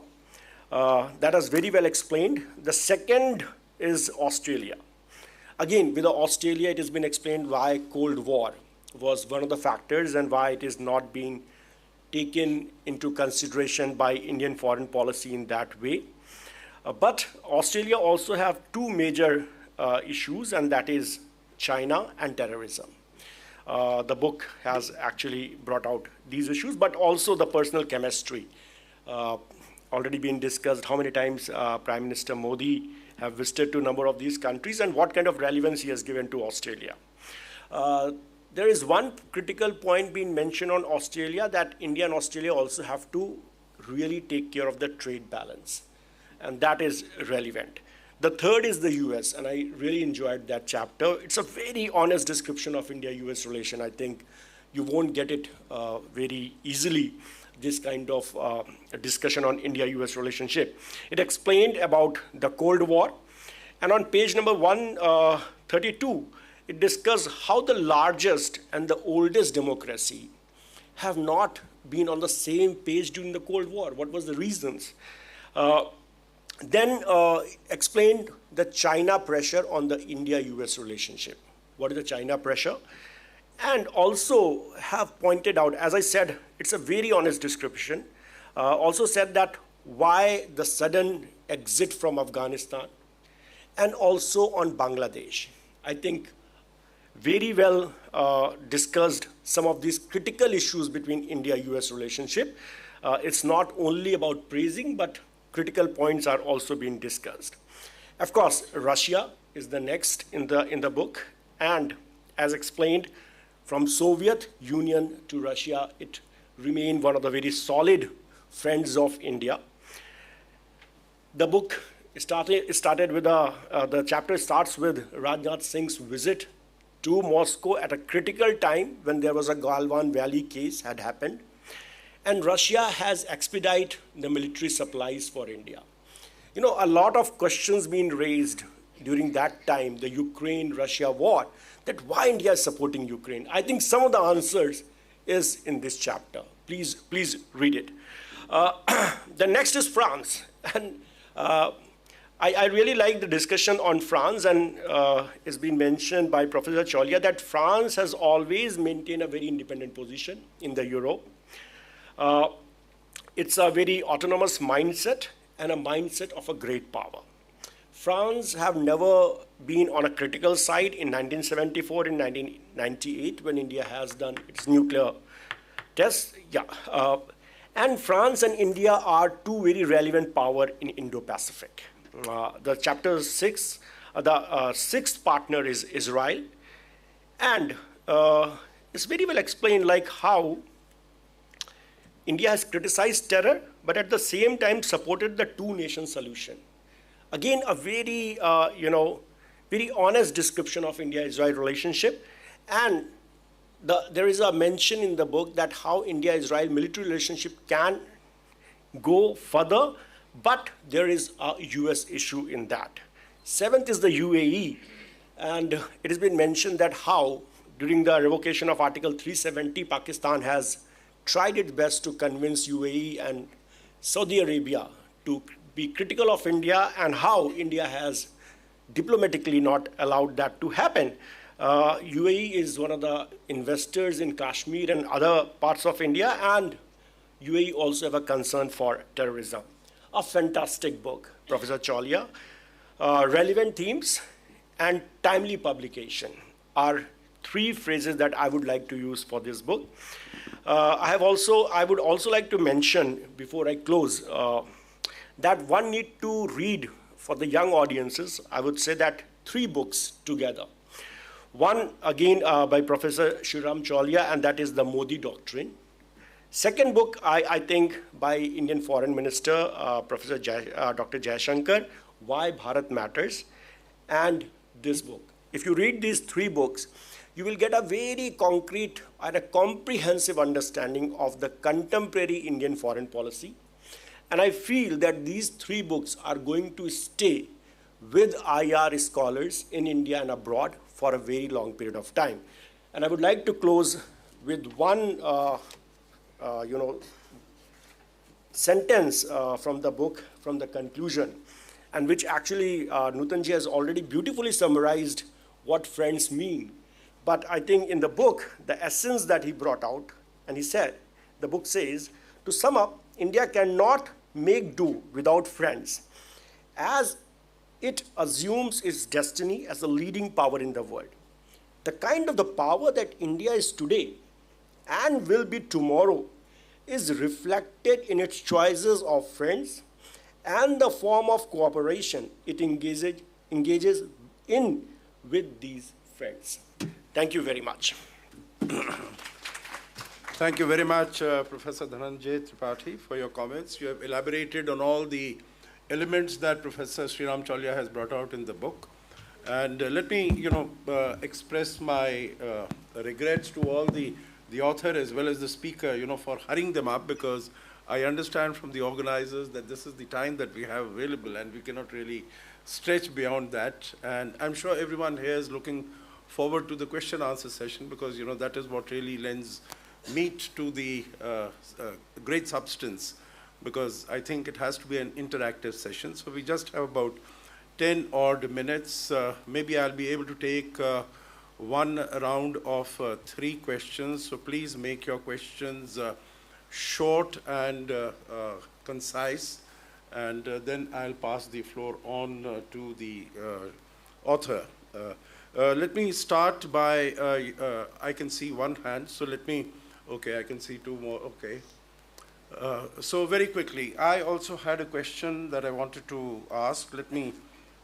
That is very well explained. The second is Australia. Again, with Australia, it has been explained why Cold War was one of the factors and why it is not being taken into consideration by Indian foreign policy in that way. But Australia also have 2 major issues, and that is China and terrorism. The book has actually brought out these issues, but also the personal chemistry. Already been discussed how many times Prime Minister Modi have visited to a number of these countries and what kind of relevance he has given to Australia. There is one critical point being mentioned on Australia, that India and Australia also have to really take care of the trade balance. And that is relevant. The third is the US, and I really enjoyed that chapter. It's a very honest description of India-US relation. I think you won't get it very easily, this kind of discussion on India-US relationship. It explained about the Cold War, and on page number 132, it discussed how the largest and the oldest democracy have not been on the same page during the Cold War. What was the reasons? Then explained the China pressure on the India-US relationship. What is the China pressure? And also have pointed out, as I said, it's a very honest description, also said that why the sudden exit from Afghanistan, and also on Bangladesh. I think very well discussed some of these critical issues between India-US relationship. It's not only about praising, but critical points are also being discussed. Of course, Russia is the next in the book, and as explained, from Soviet Union to Russia, it remained one of the very solid friends of India. The book started with the chapter starts with Rajnath Singh's visit to Moscow at a critical time when there was a Galwan Valley case had happened. and Russia has expedited the military supplies for India. You know, a lot of questions being raised during that time, the Ukraine-Russia war, that why India is supporting Ukraine. I think some of the answers is in this chapter. Please read it. The next is France. And I really like the discussion on France, and it's been mentioned by Professor Chaulia that France has always maintained a very independent position in the Europe. It's a very autonomous mindset and a mindset of a great power. France have never been on a critical side in 1974 and 1998 when India has done its nuclear tests. And France and India are two very relevant power in Indo-Pacific. The chapter 6, the sixth partner is Israel. And it's very well explained like how India has criticized terror, but at the same time supported the two-nation solution. Again, a very, very honest description of India-Israel relationship. And there is a mention in the book that how India-Israel military relationship can go further, but there is a US issue in that. Seventh is the UAE. And it has been mentioned that how during the revocation of Article 370, Pakistan has tried its best to convince UAE and Saudi Arabia to be critical of India, and how India has diplomatically not allowed that to happen. UAE is one of the investors in Kashmir and other parts of India, and UAE also have a concern for terrorism. A fantastic book, Professor Chaulia. Relevant themes and timely publication are three phrases that I would like to use for this book. I would also like to mention, before I close, that one need to read for the young audiences, I would say that 3 books together. One, again, by Professor Sreeram Chaulia, and that is the Modi Doctrine. Second book, I think, by Indian Foreign Minister, Professor Dr. Jaishankar, Why Bharat Matters, and this book. If you read these 3 books, you will get a very concrete and a comprehensive understanding of the contemporary Indian foreign policy. And I feel that these 3 books are going to stay with IR scholars in India and abroad for a very long period of time. And I would like to close with one sentence from the book, from the conclusion, and which actually Nutanji has already beautifully summarized what friends mean. But I think in the book, the essence that he brought out, and he said, the book says, to sum up, India cannot make do without friends, as it assumes its destiny as a leading power in the world. The kind of the power that India is today and will be tomorrow is reflected in its choices of friends and the form of cooperation it engages in with these friends. Thank you very much. Thank you very much, Professor Dhananjay Tripathi, for your comments. You have elaborated on all the elements that Professor Sreeram Chaulia has brought out in the book. And let me, express my regrets to all the author as well as the speaker, for hurrying them up, because I understand from the organizers that this is the time that we have available and we cannot really stretch beyond that. And I'm sure everyone here is looking forward to the question-answer session, because, that is what really lends meat to the great substance, because I think it has to be an interactive session. So we just have about 10 odd minutes. Maybe I'll be able to take one round of 3 questions. So please make your questions short and concise, and then I'll pass the floor on to the author. Let me start by, I can see one hand, so let me, okay, I can see 2 more, okay. So very quickly, I also had a question that I wanted to ask. Let me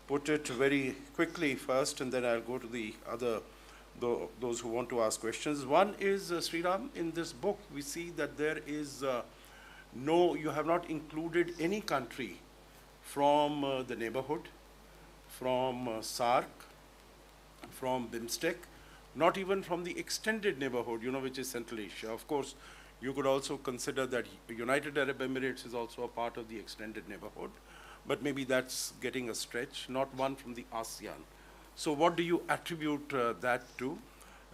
put it very quickly first, and then I'll go to the other, those who want to ask questions. One is, Sreeram, in this book, we see that there is you have not included any country from the neighborhood, from SAARC, from BIMSTEC, not even from the extended neighborhood, which is Central Asia. Of course, You could also consider that United Arab Emirates is also a part of the extended neighborhood, but maybe that's getting a stretch, not one from the ASEAN. So what do you attribute that to?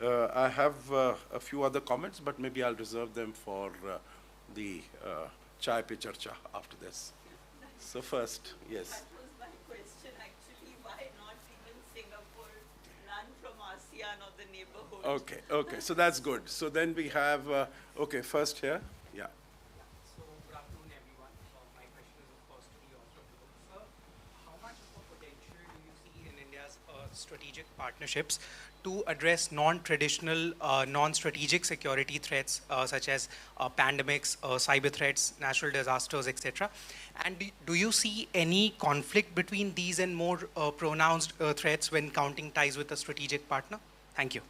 I have a few other comments, but maybe I'll reserve them for the chai pe charcha after this. So first, yes. That was my question actually, why not even Singapore run from ASEAN or the neighborhood? Okay, okay, so that's good. So then we have, okay, first here, yeah. So good afternoon everyone. My question is of course to the author of the book. Sir, how much of a potential do you see in India's strategic partnerships to address non-traditional, non-strategic security threats such as pandemics, cyber threats, natural disasters, etc.? And do you see any conflict between these and more pronounced threats when counting ties with a strategic partner? Thank you.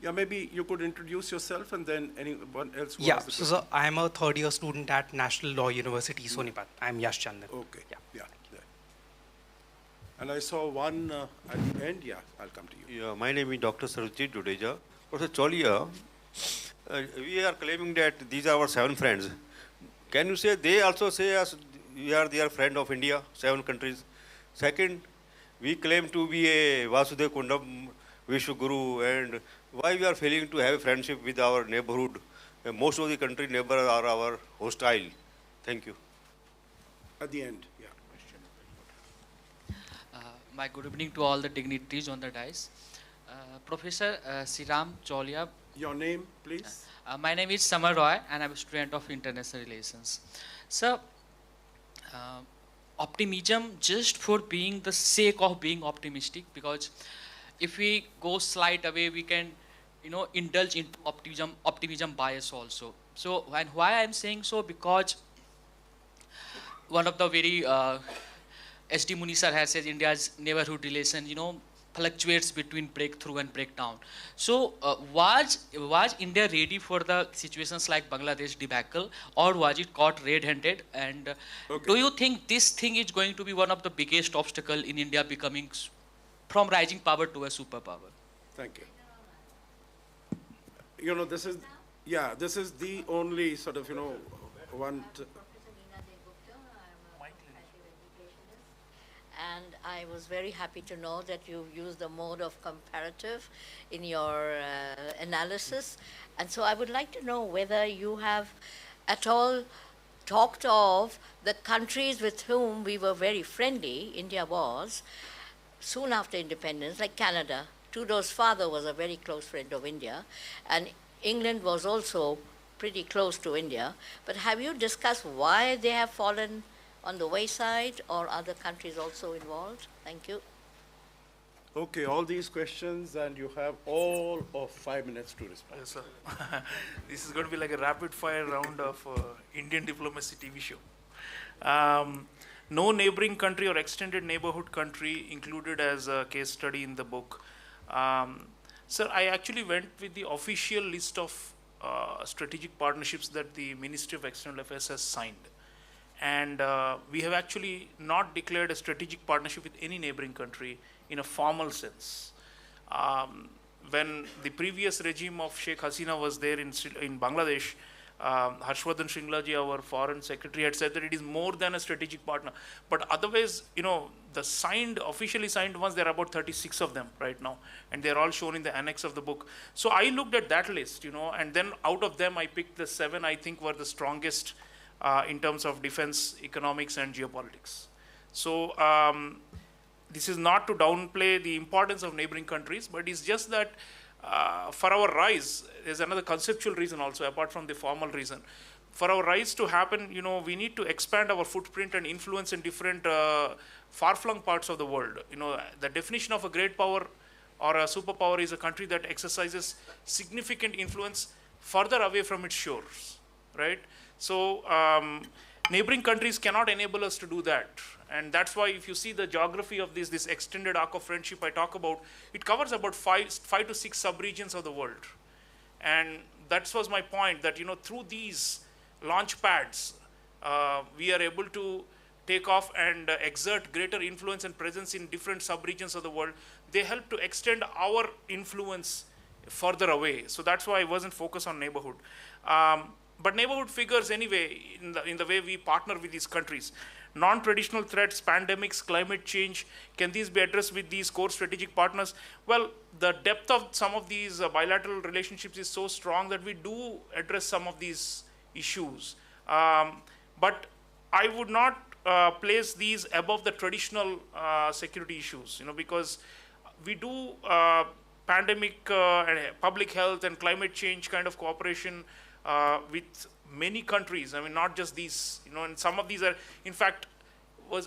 Yeah, maybe you could introduce yourself and then anyone else who Yeah, has the so question. sir, I am a third-year student at National Law University, Sonipat. I am Yash Chandan. Okay, Yeah. yeah, there. And I saw one at the end, yeah, I'll come to you. Yeah, my name is Dr. Sarojit Dudeja. Professor Chaulia, we are claiming that these are our 7 friends. Can you say they also say us we are their friend of India, 7 countries? Second, we claim to be a Vasudev Kundam Vishwaguru, and why we are failing to have a friendship with our neighborhood? Most of the country neighbors are our hostile. Thank you. At the end, yeah. My good evening to all the dignitaries on the dais. Professor Sreeram Chaulia. Your name, please? My name is Samar Roy and I'm a student of International Relations. So, optimism just for being the sake of being optimistic, because if we go slight away, we can, indulge into optimism bias also. So, and why I'm saying so, because one of the very S.D. Muni sir has said India's neighborhood relation, fluctuates between breakthrough and breakdown. So was India ready for the situations like Bangladesh debacle, or was it caught red-handed? And do you think this thing is going to be one of the biggest obstacle in India becoming from rising power to a superpower? Thank you. This is, yeah, this is the only sort of, one. And I was very happy to know that you used the mode of comparative in your analysis. And so I would like to know whether you have at all talked of the countries with whom we were very friendly, India was, soon after independence, like Canada. Trudeau's father was a very close friend of India, and England was also pretty close to India. But have you discussed why they have fallen on the wayside, or other countries also involved? Thank you. Okay, all these questions, and you have all of 5 minutes to respond. Yes, sir. This is going to be like a rapid fire round of Indian diplomacy TV show. No neighboring country or extended neighborhood country included as a case study in the book. Sir, I actually went with the official list of strategic partnerships that the Ministry of External Affairs has signed. And we have actually not declared a strategic partnership with any neighboring country in a formal sense. When the previous regime of Sheikh Hasina was there in Bangladesh, Harshvardhan Shringlaji, our foreign secretary, had said that it is more than a strategic partner. But otherwise, the officially signed ones, there are about 36 of them right now, and they're all shown in the annex of the book. So I looked at that list, and then out of them I picked the 7 I think were the strongest in terms of defense, economics, and geopolitics. So this is not to downplay the importance of neighboring countries, but it's just that for our rise, there's another conceptual reason also, apart from the formal reason. For our rise to happen, we need to expand our footprint and influence in different far-flung parts of the world. The definition of a great power or a superpower is a country that exercises significant influence further away from its shores, right? So neighboring countries cannot enable us to do that. And that's why if you see the geography of this extended arc of friendship I talk about, it covers about 5 to 6 sub-regions of the world. And that was my point, that through these launch pads, we are able to take off and exert greater influence and presence in different sub-regions of the world. They help to extend our influence further away. So that's why I wasn't focused on neighborhood. but neighborhood figures anyway in the way we partner with these countries. Non-traditional threats, pandemics, climate change, can these be addressed with these core strategic partners? Well, the depth of some of these bilateral relationships is so strong that we do address some of these issues. But I would not place these above the traditional security issues, because we do pandemic, public health and climate change kind of cooperation with many countries. I mean, not just these, and some of these are, in fact,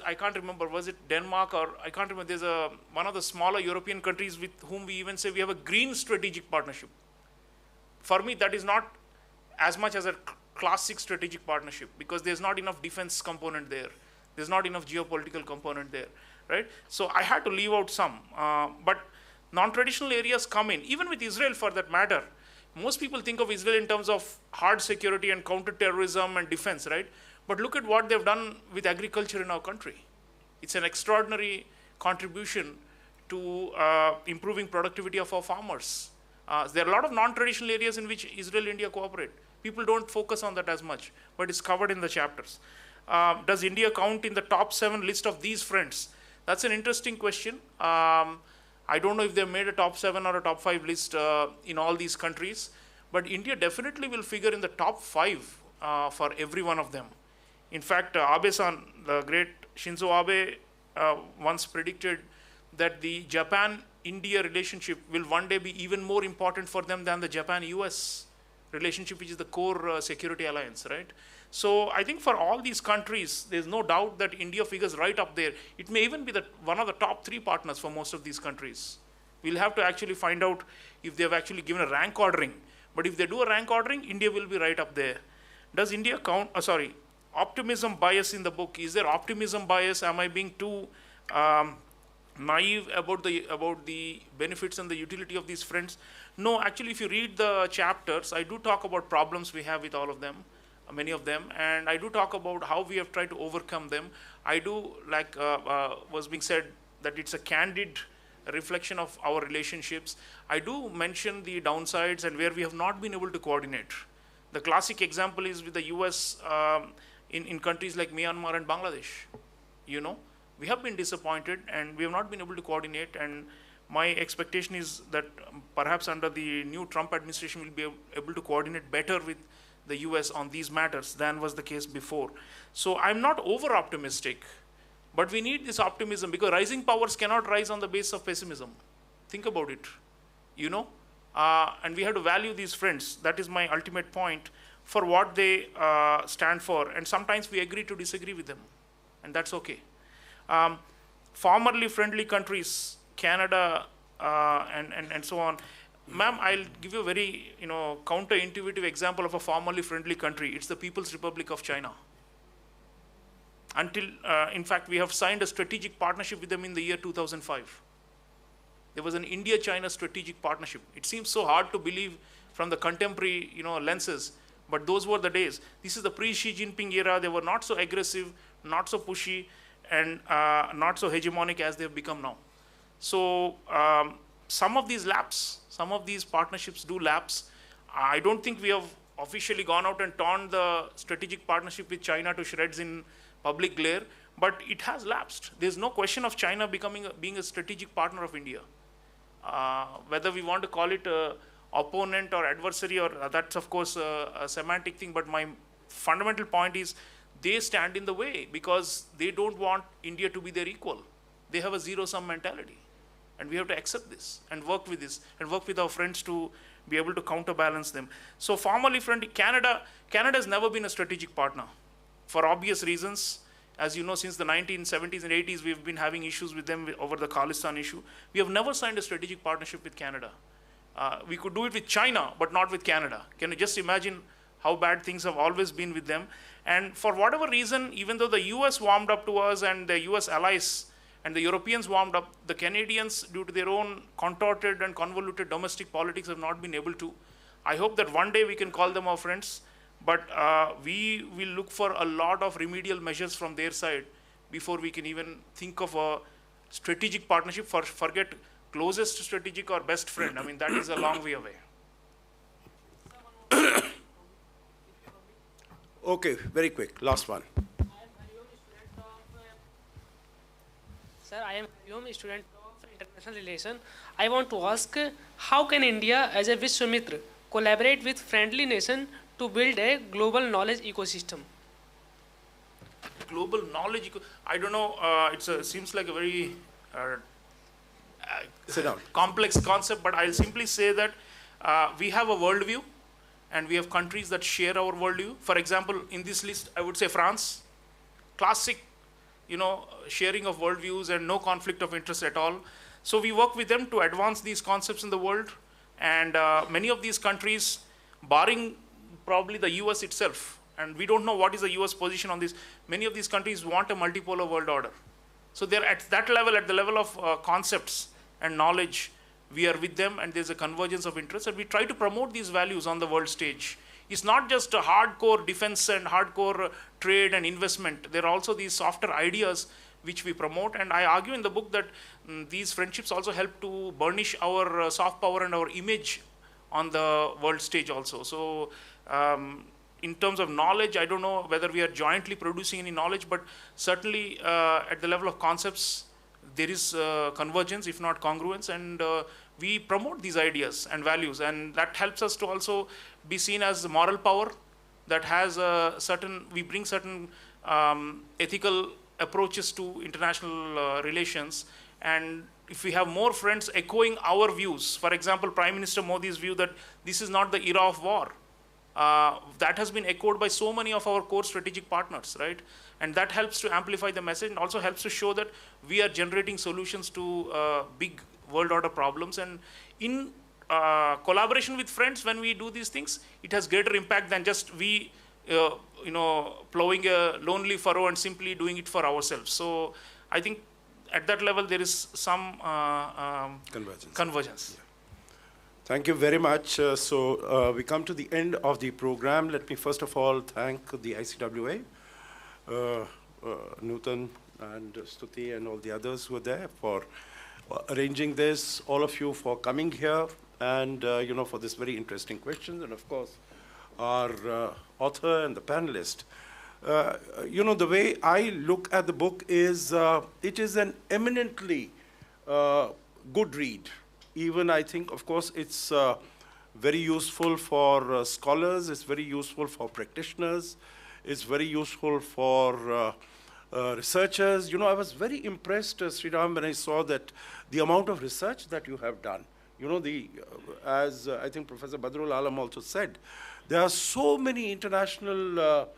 I can't remember, was it Denmark or, I can't remember, there's one of the smaller European countries with whom we even say we have a green strategic partnership. For me, that is not as much as a classic strategic partnership, because there's not enough defense component there. There's not enough geopolitical component there, right? So I had to leave out some, but non-traditional areas come in, even with Israel for that matter. Most people think of Israel in terms of hard security and counter-terrorism and defense, right? But look at what they've done with agriculture in our country. It's an extraordinary contribution to improving productivity of our farmers. There are a lot of non-traditional areas in which Israel and India cooperate. People don't focus on that as much, but it's covered in the chapters. Does India count in the top 7 list of these friends? That's an interesting question. I don't know if they've made a top 7 or a top 5 list in all these countries, but India definitely will figure in the top 5 for every one of them. In fact, Abe-san, the great Shinzo Abe, once predicted that the Japan-India relationship will one day be even more important for them than the Japan-US relationship, which is the core security alliance, right? So I think for all these countries, there's no doubt that India figures right up there. It may even be one of the top 3 partners for most of these countries. We'll have to actually find out if they've actually given a rank ordering. But if they do a rank ordering, India will be right up there. Does India count, optimism bias in the book. Is there optimism bias? Am I being too naive about the benefits and the utility of these friends? No, actually, if you read the chapters, I do talk about problems we have with all of them, many of them, and I do talk about how we have tried to overcome them. I do, like was being said, that it's a candid reflection of our relationships. I do mention the downsides and where we have not been able to coordinate. The classic example is with the US in countries like Myanmar and Bangladesh. We have been disappointed and we have not been able to coordinate, and my expectation is that perhaps under the new Trump administration we'll be able to coordinate better with the US on these matters than was the case before. So I'm not over optimistic, but we need this optimism because rising powers cannot rise on the basis of pessimism. Think about it, and we have to value these friends. That is my ultimate point for what they stand for. And sometimes we agree to disagree with them, and that's okay. Formerly friendly countries, Canada and so on. Ma'am, I'll give you a very counterintuitive example of a formerly friendly country. It's the People's Republic of China. Until, in fact, we have signed a strategic partnership with them in the year 2005. There was an India-China strategic partnership. It seems so hard to believe from the contemporary lenses, but those were the days. This is the pre-Xi Jinping era. They were not so aggressive, not so pushy, and not so hegemonic as they've become now. So some of these lapse, some of these partnerships do lapse. I don't think we have officially gone out and torn the strategic partnership with China to shreds in public glare, but it has lapsed. There's no question of China being a strategic partner of India. Whether we want to call it a opponent or adversary, or that's of course a semantic thing, but my fundamental point is they stand in the way because they don't want India to be their equal. They have a zero-sum mentality. And we have to accept this and work with this and work with our friends to be able to counterbalance them. So formerly friendly, Canada has never been a strategic partner for obvious reasons. As you know, since the 1970s and 80s, we've been having issues with them over the Khalistan issue. We have never signed a strategic partnership with Canada. We could do it with China, but not with Canada. Can you just imagine how bad things have always been with them? And for whatever reason, even though the US warmed up to us and the US allies and the Europeans warmed up, the Canadians, due to their own contorted and convoluted domestic politics, have not been able to. I hope that one day we can call them our friends, but we will look for a lot of remedial measures from their side before we can even think of a strategic partnership. Forget closest strategic or best friend. I mean, that is a long way away. Okay, very quick, last one. Sir, I am a student of international relation. I want to ask, how can India as a Vishwamitra collaborate with friendly nation to build a global knowledge ecosystem? Global knowledge, I don't know, it seems like a very Sit down. complex concept, but I'll simply say that we have a worldview and we have countries that share our worldview. For example, in this list, I would say France, classic, sharing of worldviews and no conflict of interest at all. So we work with them to advance these concepts in the world. And many of these countries, barring probably the US itself, and we don't know what is the US position on this, many of these countries want a multipolar world order. So they're at that level, at the level of concepts and knowledge, we are with them and there's a convergence of interest, and we try to promote these values on the world stage. It's not just a hardcore defense and hardcore trade and investment. There are also these softer ideas which we promote, and I argue in the book that these friendships also help to burnish our soft power and our image on the world stage also. So in terms of knowledge, I don't know whether we are jointly producing any knowledge, but certainly at the level of concepts, there is convergence, if not congruence, and we promote these ideas and values, and that helps us to also be seen as moral power that has a certain, we bring certain ethical approaches to international relations. And if we have more friends echoing our views, for example, Prime Minister Modi's view that this is not the era of war, that has been echoed by so many of our core strategic partners, right? And that helps to amplify the message and also helps to show that we are generating solutions to big world order problems. And in collaboration with friends, when we do these things, it has greater impact than just we, plowing a lonely furrow and simply doing it for ourselves. So I think at that level, there is some convergence. Yeah. Thank you very much. We come to the end of the program. Let me first of all thank the ICWA, Nutan and Stuti and all the others who were there for arranging this, all of you for coming here, and for this very interesting questions, and of course our author and the panelist. The way I look at the book is it is an eminently good read. Even I think, of course, it's very useful for scholars, it's very useful for practitioners, it's very useful for researchers. I was very impressed, Sreeram, when I saw that the amount of research that you have done. As I think Professor Badrul Alam also said, there are so many international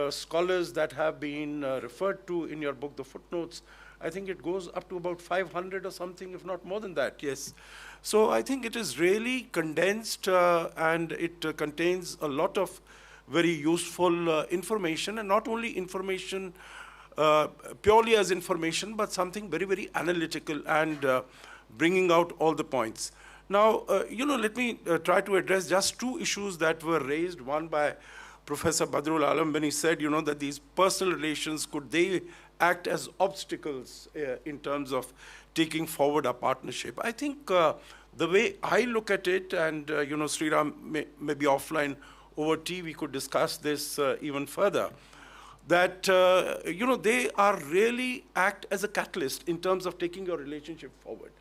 scholars that have been referred to in your book, the footnotes. I think it goes up to about 500 or something, if not more than that, yes. So I think it is really condensed and it contains a lot of very useful information, and not only information purely as information, but something very, very analytical and bringing out all the points. Now, let me try to address just two issues that were raised, one by Professor Badrul Alam when he said, that these personal relations, could they act as obstacles in terms of taking forward a partnership? I think the way I look at it, and Sreeram, maybe offline over tea we could discuss this even further, that they are really act as a catalyst in terms of taking your relationship forward.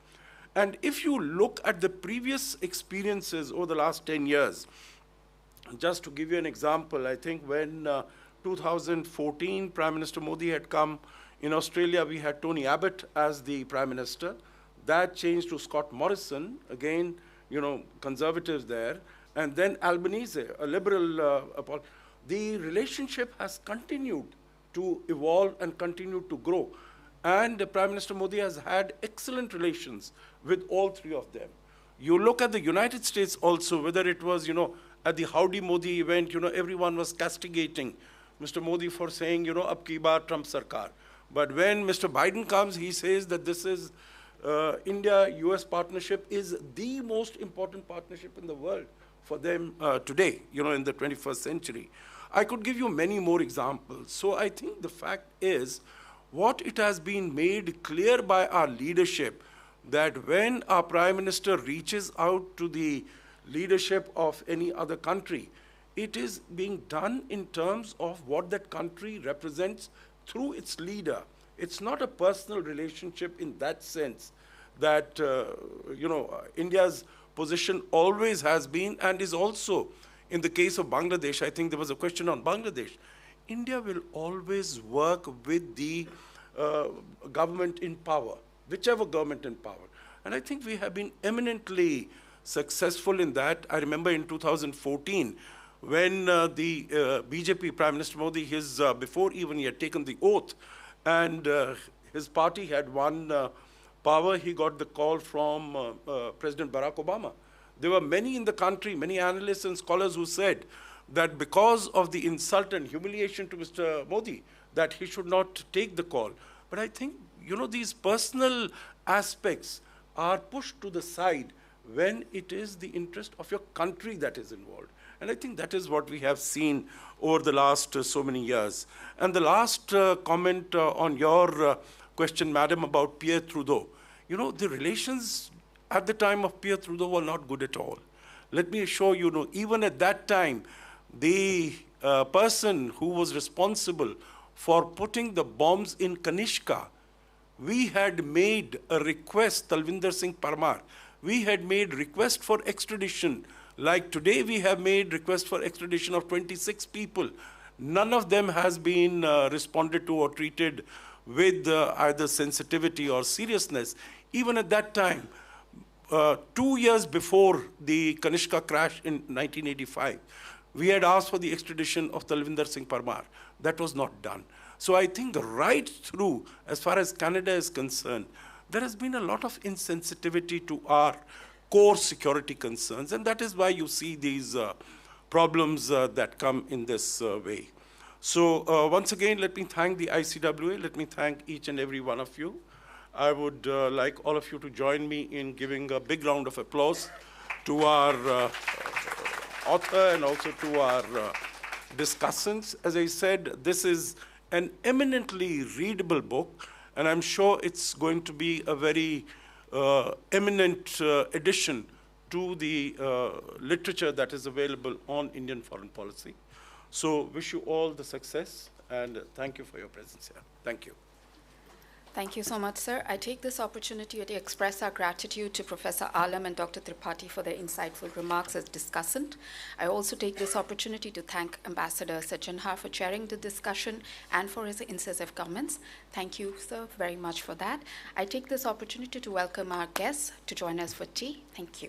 And if you look at the previous experiences over the last 10 years, just to give you an example, I think when 2014 Prime Minister Modi had come in Australia, we had Tony Abbott as the Prime Minister. That changed to Scott Morrison, again, conservatives there, and then Albanese, a liberal. The relationship has continued to evolve and continued to grow. And Prime Minister Modi has had excellent relations with all three of them. You look at the United States also, whether it was, at the Howdy Modi event, everyone was castigating Mr. Modi for saying, ab ki baar Trump sarkar. But when Mr. Biden comes, he says that this is India-US partnership is the most important partnership in the world for them today, in the 21st century. I could give you many more examples. So I think the fact is, what it has been made clear by our leadership, that when our Prime Minister reaches out to the leadership of any other country, it is being done in terms of what that country represents through its leader. It's not a personal relationship in that sense that, India's position always has been and is also, in the case of Bangladesh, I think there was a question on Bangladesh, India will always work with the government in power, whichever government in power. And I think we have been eminently successful in that. I remember in 2014, when the BJP Prime Minister Modi, before even he had taken the oath, and his party had won power, he got the call from President Barack Obama. There were many in the country, many analysts and scholars who said that because of the insult and humiliation to Mr. Modi, that he should not take the call. But I think, these personal aspects are pushed to the side when it is the interest of your country that is involved. And I think that is what we have seen over the last so many years. And the last comment on your question, madam, about Pierre Trudeau. The relations at the time of Pierre Trudeau were not good at all. Let me assure you, even at that time, the person who was responsible for putting the bombs in Kanishka, we had made a request, Talvinder Singh Parmar, we had made request for extradition. Like today, we have made request for extradition of 26 people. None of them has been responded to or treated with either sensitivity or seriousness. Even at that time, 2 years before the Kanishka crash in 1985, we had asked for the extradition of Talvinder Singh Parmar. That was not done. So I think right through, as far as Canada is concerned, there has been a lot of insensitivity to our core security concerns, and that is why you see these problems that come in this way. So once again, let me thank the ICWA. Let me thank each and every one of you. I would like all of you to join me in giving a big round of applause to our author and also to our discussants. As I said, this is an eminently readable book, and I'm sure it's going to be a very eminent addition to the literature that is available on Indian foreign policy. So wish you all the success, and thank you for your presence here. Thank you. Thank you so much, sir. I take this opportunity to express our gratitude to Professor Alam and Dr. Tripathi for their insightful remarks as discussant. I also take this opportunity to thank Ambassador Sajjanhar for chairing the discussion and for his incisive comments. Thank you, sir, very much for that. I take this opportunity to welcome our guests to join us for tea. Thank you.